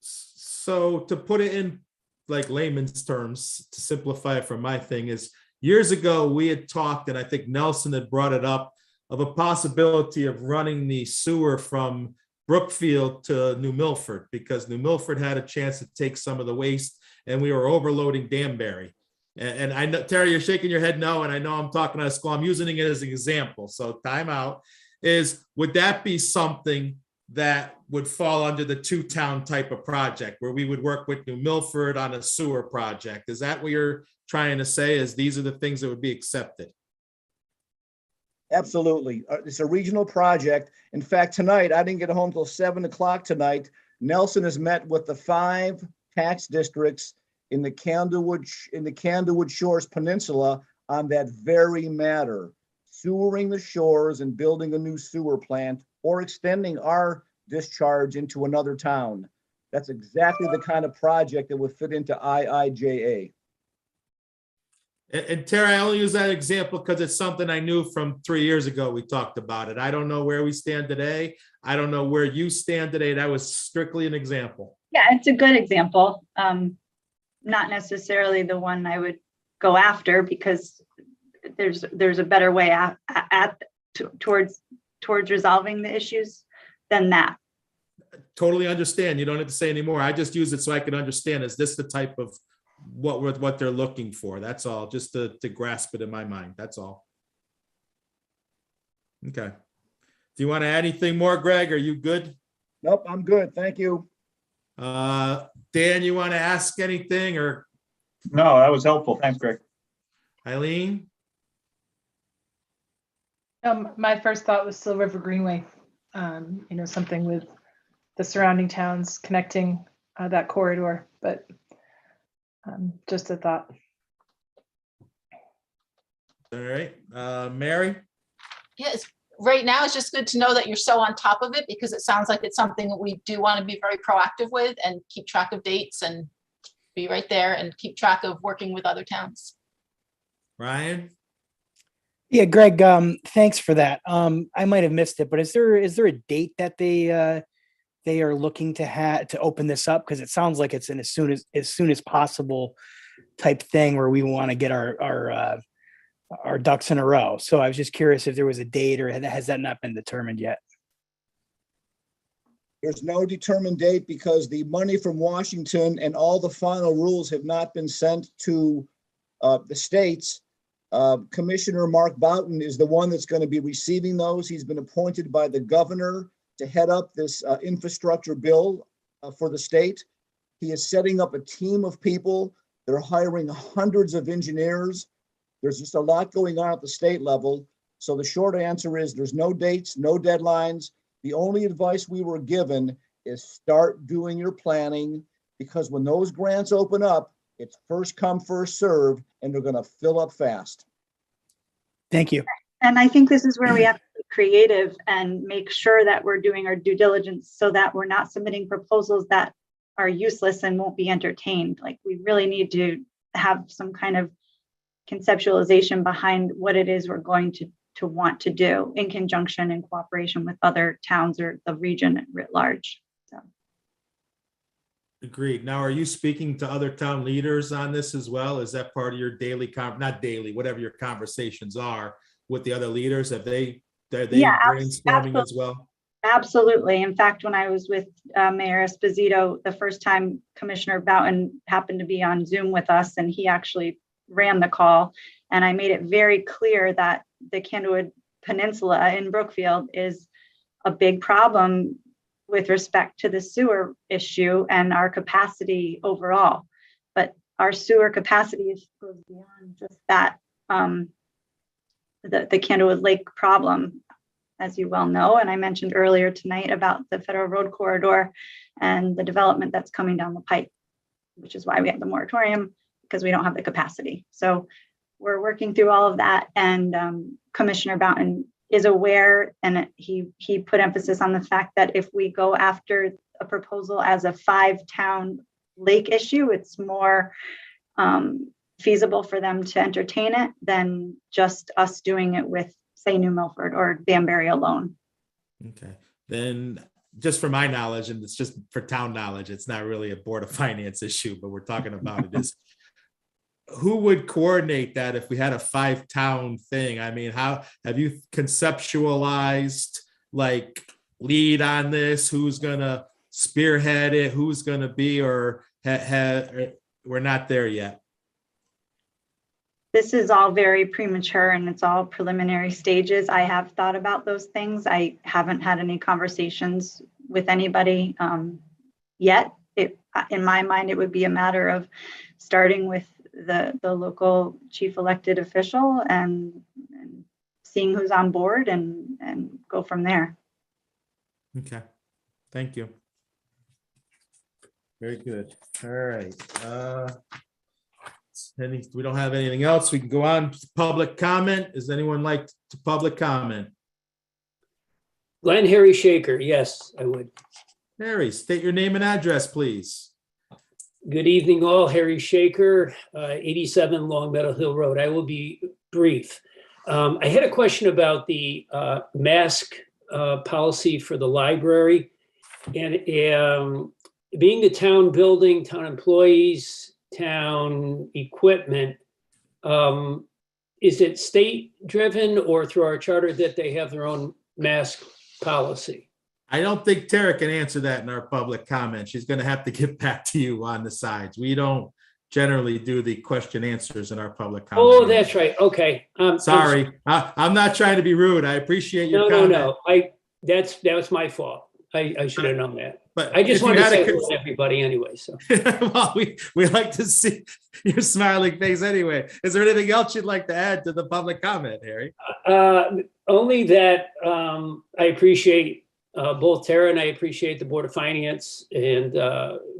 So to put it in like layman's terms, to simplify it from my thing is, years ago, we had talked, and I think Nelson had brought it up, of a possibility of running the sewer from Brookfield to New Milford, because New Milford had a chance to take some of the waste and we were overloading Danbury. And I know, Terry, you're shaking your head no, and I know I'm talking out of school. I'm using it as an example. So time out is, would that be something that would fall under the 2-town type of project where we would work with New Milford on a sewer project? Is that what you're trying to say, is these are the things that would be accepted? Absolutely. It's a regional project. In fact, tonight, I didn't get home till 7 o'clock tonight. Nelson has met with the 5 tax districts in the Candlewood Shores Peninsula on that very matter, sewering the shores and building a new sewer plant or extending our discharge into another town. That's exactly the kind of project that would fit into IIJA. And Terry, I only use that example because it's something I knew from 3 years ago. We talked about it. I don't know where we stand today. I don't know where you stand today. That was strictly an example. Yeah, it's a good example. Not necessarily the one I would go after, because there's a better way towards resolving the issues than that. Totally understand. You don't have to say anymore. I just use it so I can understand. Is this the type of what they're looking for? That's all, just to grasp it in my mind. That's all. Okay. Do you want to add anything more, Greg? Are you good? Nope, I'm good. Thank you. Dan, you want to ask anything, or? No, that was helpful. Thanks, Greg. Eileen? My first thought was still River Greenway, something with the surrounding towns connecting that corridor, but just a thought. All right, Mary? Yes, right now it's just good to know that you're so on top of it, because it sounds like it's something that we do want to be very proactive with and keep track of dates and be right there and keep track of working with other towns. Ryan? Yeah, Greg, thanks for that. I might have missed it, but is there a date that they are looking to open this up? Because it sounds like it's an as soon as possible type thing where we want to get our ducks in a row. So I was just curious if there was a date, or has that not been determined yet? There's no determined date because the money from Washington and all the final rules have not been sent to the states. Commissioner Mark Boughton is the one that's going to be receiving those. He's been appointed by the governor to head up this infrastructure bill for the state. He is setting up a team of people. They're hiring hundreds of engineers. There's just a lot going on at the state level. So the short answer is there's no dates, no deadlines. The only advice we were given is start doing your planning, because when those grants open up, it's first come, first serve, and they're going to fill up fast. Thank you. And I think this is where we have to be creative and make sure that we're doing our due diligence so that we're not submitting proposals that are useless and won't be entertained. Like, we really need to have some kind of conceptualization behind what it is we're going to want to do in conjunction and cooperation with other towns or the region writ large. So. Agreed. Now, are you speaking to other town leaders on this as well? Is that part of your daily, not daily, whatever your conversations are with the other leaders? Are they brainstorming as well? Absolutely. In fact, when I was with Mayor Esposito, the first time Commissioner Boughton happened to be on Zoom with us, and he actually ran the call. And I made it very clear that the Candlewood Peninsula in Brookfield is a big problem with respect to the sewer issue and our capacity overall. But our sewer capacity goes beyond just that, the Candlewood Lake problem, as you well know. And I mentioned earlier tonight about the Federal Road Corridor and the development that's coming down the pipe, which is why we have the moratorium, because we don't have the capacity. So we're working through all of that. And Commissioner Boughton is aware, and he put emphasis on the fact that if we go after a proposal as a 5-town lake issue, it's more feasible for them to entertain it than just us doing it with, say, New Milford or Danbury alone. Okay, then just for my knowledge, and it's just for town knowledge, it's not really a Board of Finance issue, but we're talking about it is who would coordinate that if we had a 5-town thing? I mean, how have you conceptualized, like, lead on this? Who's gonna spearhead it? Who's gonna be, or we're not there yet? This is all very premature and it's all preliminary stages. I have thought about those things. I haven't had any conversations with anybody yet. In my mind, it would be a matter of starting with the local chief elected official and seeing who's on board and go from there. Okay, thank you. Very good. All right. We don't have anything else. We can go on to public comment. Does anyone like to public comment? Glenn Harry Shaker, yes, I would. Harry, state your name and address, please. Good evening, all. Harry Shaker, 87 Long Meadow Hill Road. I will be brief. I had a question about the mask policy for the library. And being the town building, town employees, town equipment, is it state driven or through our charter that they have their own mask policy? I don't think Tara can answer that in our public comment. She's going to have to get back to you on the sides. We don't generally do the question answers in our public comment. Oh, that's right. Okay. Sorry. I'm not trying to be rude. I appreciate your comment. No. That was my fault. I should have known that. But I just wanted to say hello to everybody anyway. So well, we like to see your smiling face anyway. Is there anything else you'd like to add to the public comment, Harry? Only that I appreciate both Tara and I appreciate the Board of Finance and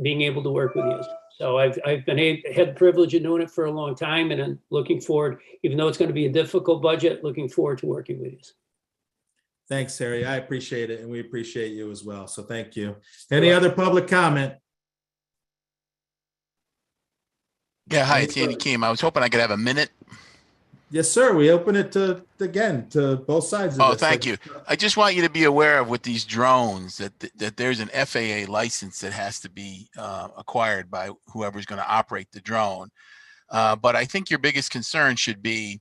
being able to work with you. So I've had the privilege of doing it for a long time, and I'm looking forward, even though it's going to be a difficult budget, looking forward to working with you. Thanks, Harry. I appreciate it, and we appreciate you as well. So thank you. Any other public comment? Yeah, hi, it's Andy Keem. I was hoping I could have a minute. Yes, sir. We open it to both sides of this. Thank you. I just want you to be aware of with these drones that there's an FAA license that has to be acquired by whoever's going to operate the drone. But I think your biggest concern should be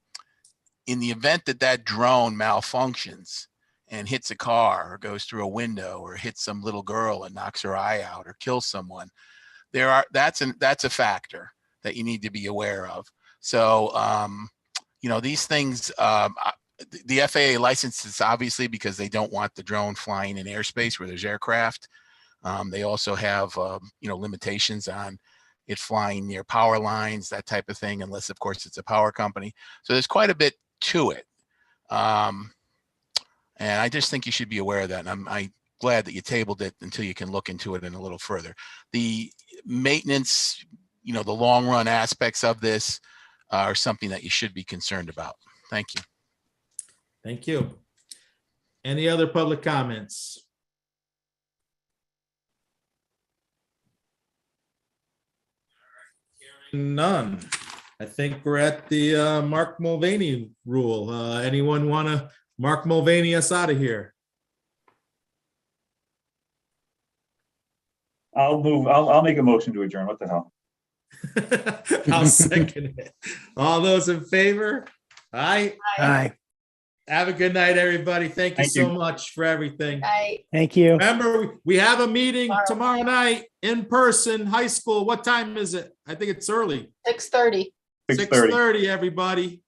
in the event that drone malfunctions and hits a car or goes through a window or hits some little girl and knocks her eye out or kills someone. That's a factor that you need to be aware of. So, these things, the FAA license is obviously because they don't want the drone flying in airspace where there's aircraft. They also have, limitations on it flying near power lines, that type of thing, unless, of course, it's a power company. So there's quite a bit to it. And I just think you should be aware of that. And I'm glad that you tabled it until you can look into it in a little further. The maintenance, the long run aspects of this are something that you should be concerned about. Thank you. Thank you. Any other public comments? None. I think we're at the Mark Mulvaney rule. Anyone want to Mark Mulvaney us out of here? I'll make a motion to adjourn. What the hell? I'll second it. All those in favor? Aye. Aye. Have a good night, everybody. Thank you Thank so you. much for everything. Night. Thank you. Remember, we have a meeting Tomorrow. tomorrow night in person, high school. What time is it? I think it's early. 6:30. 6:30. 6:30, everybody.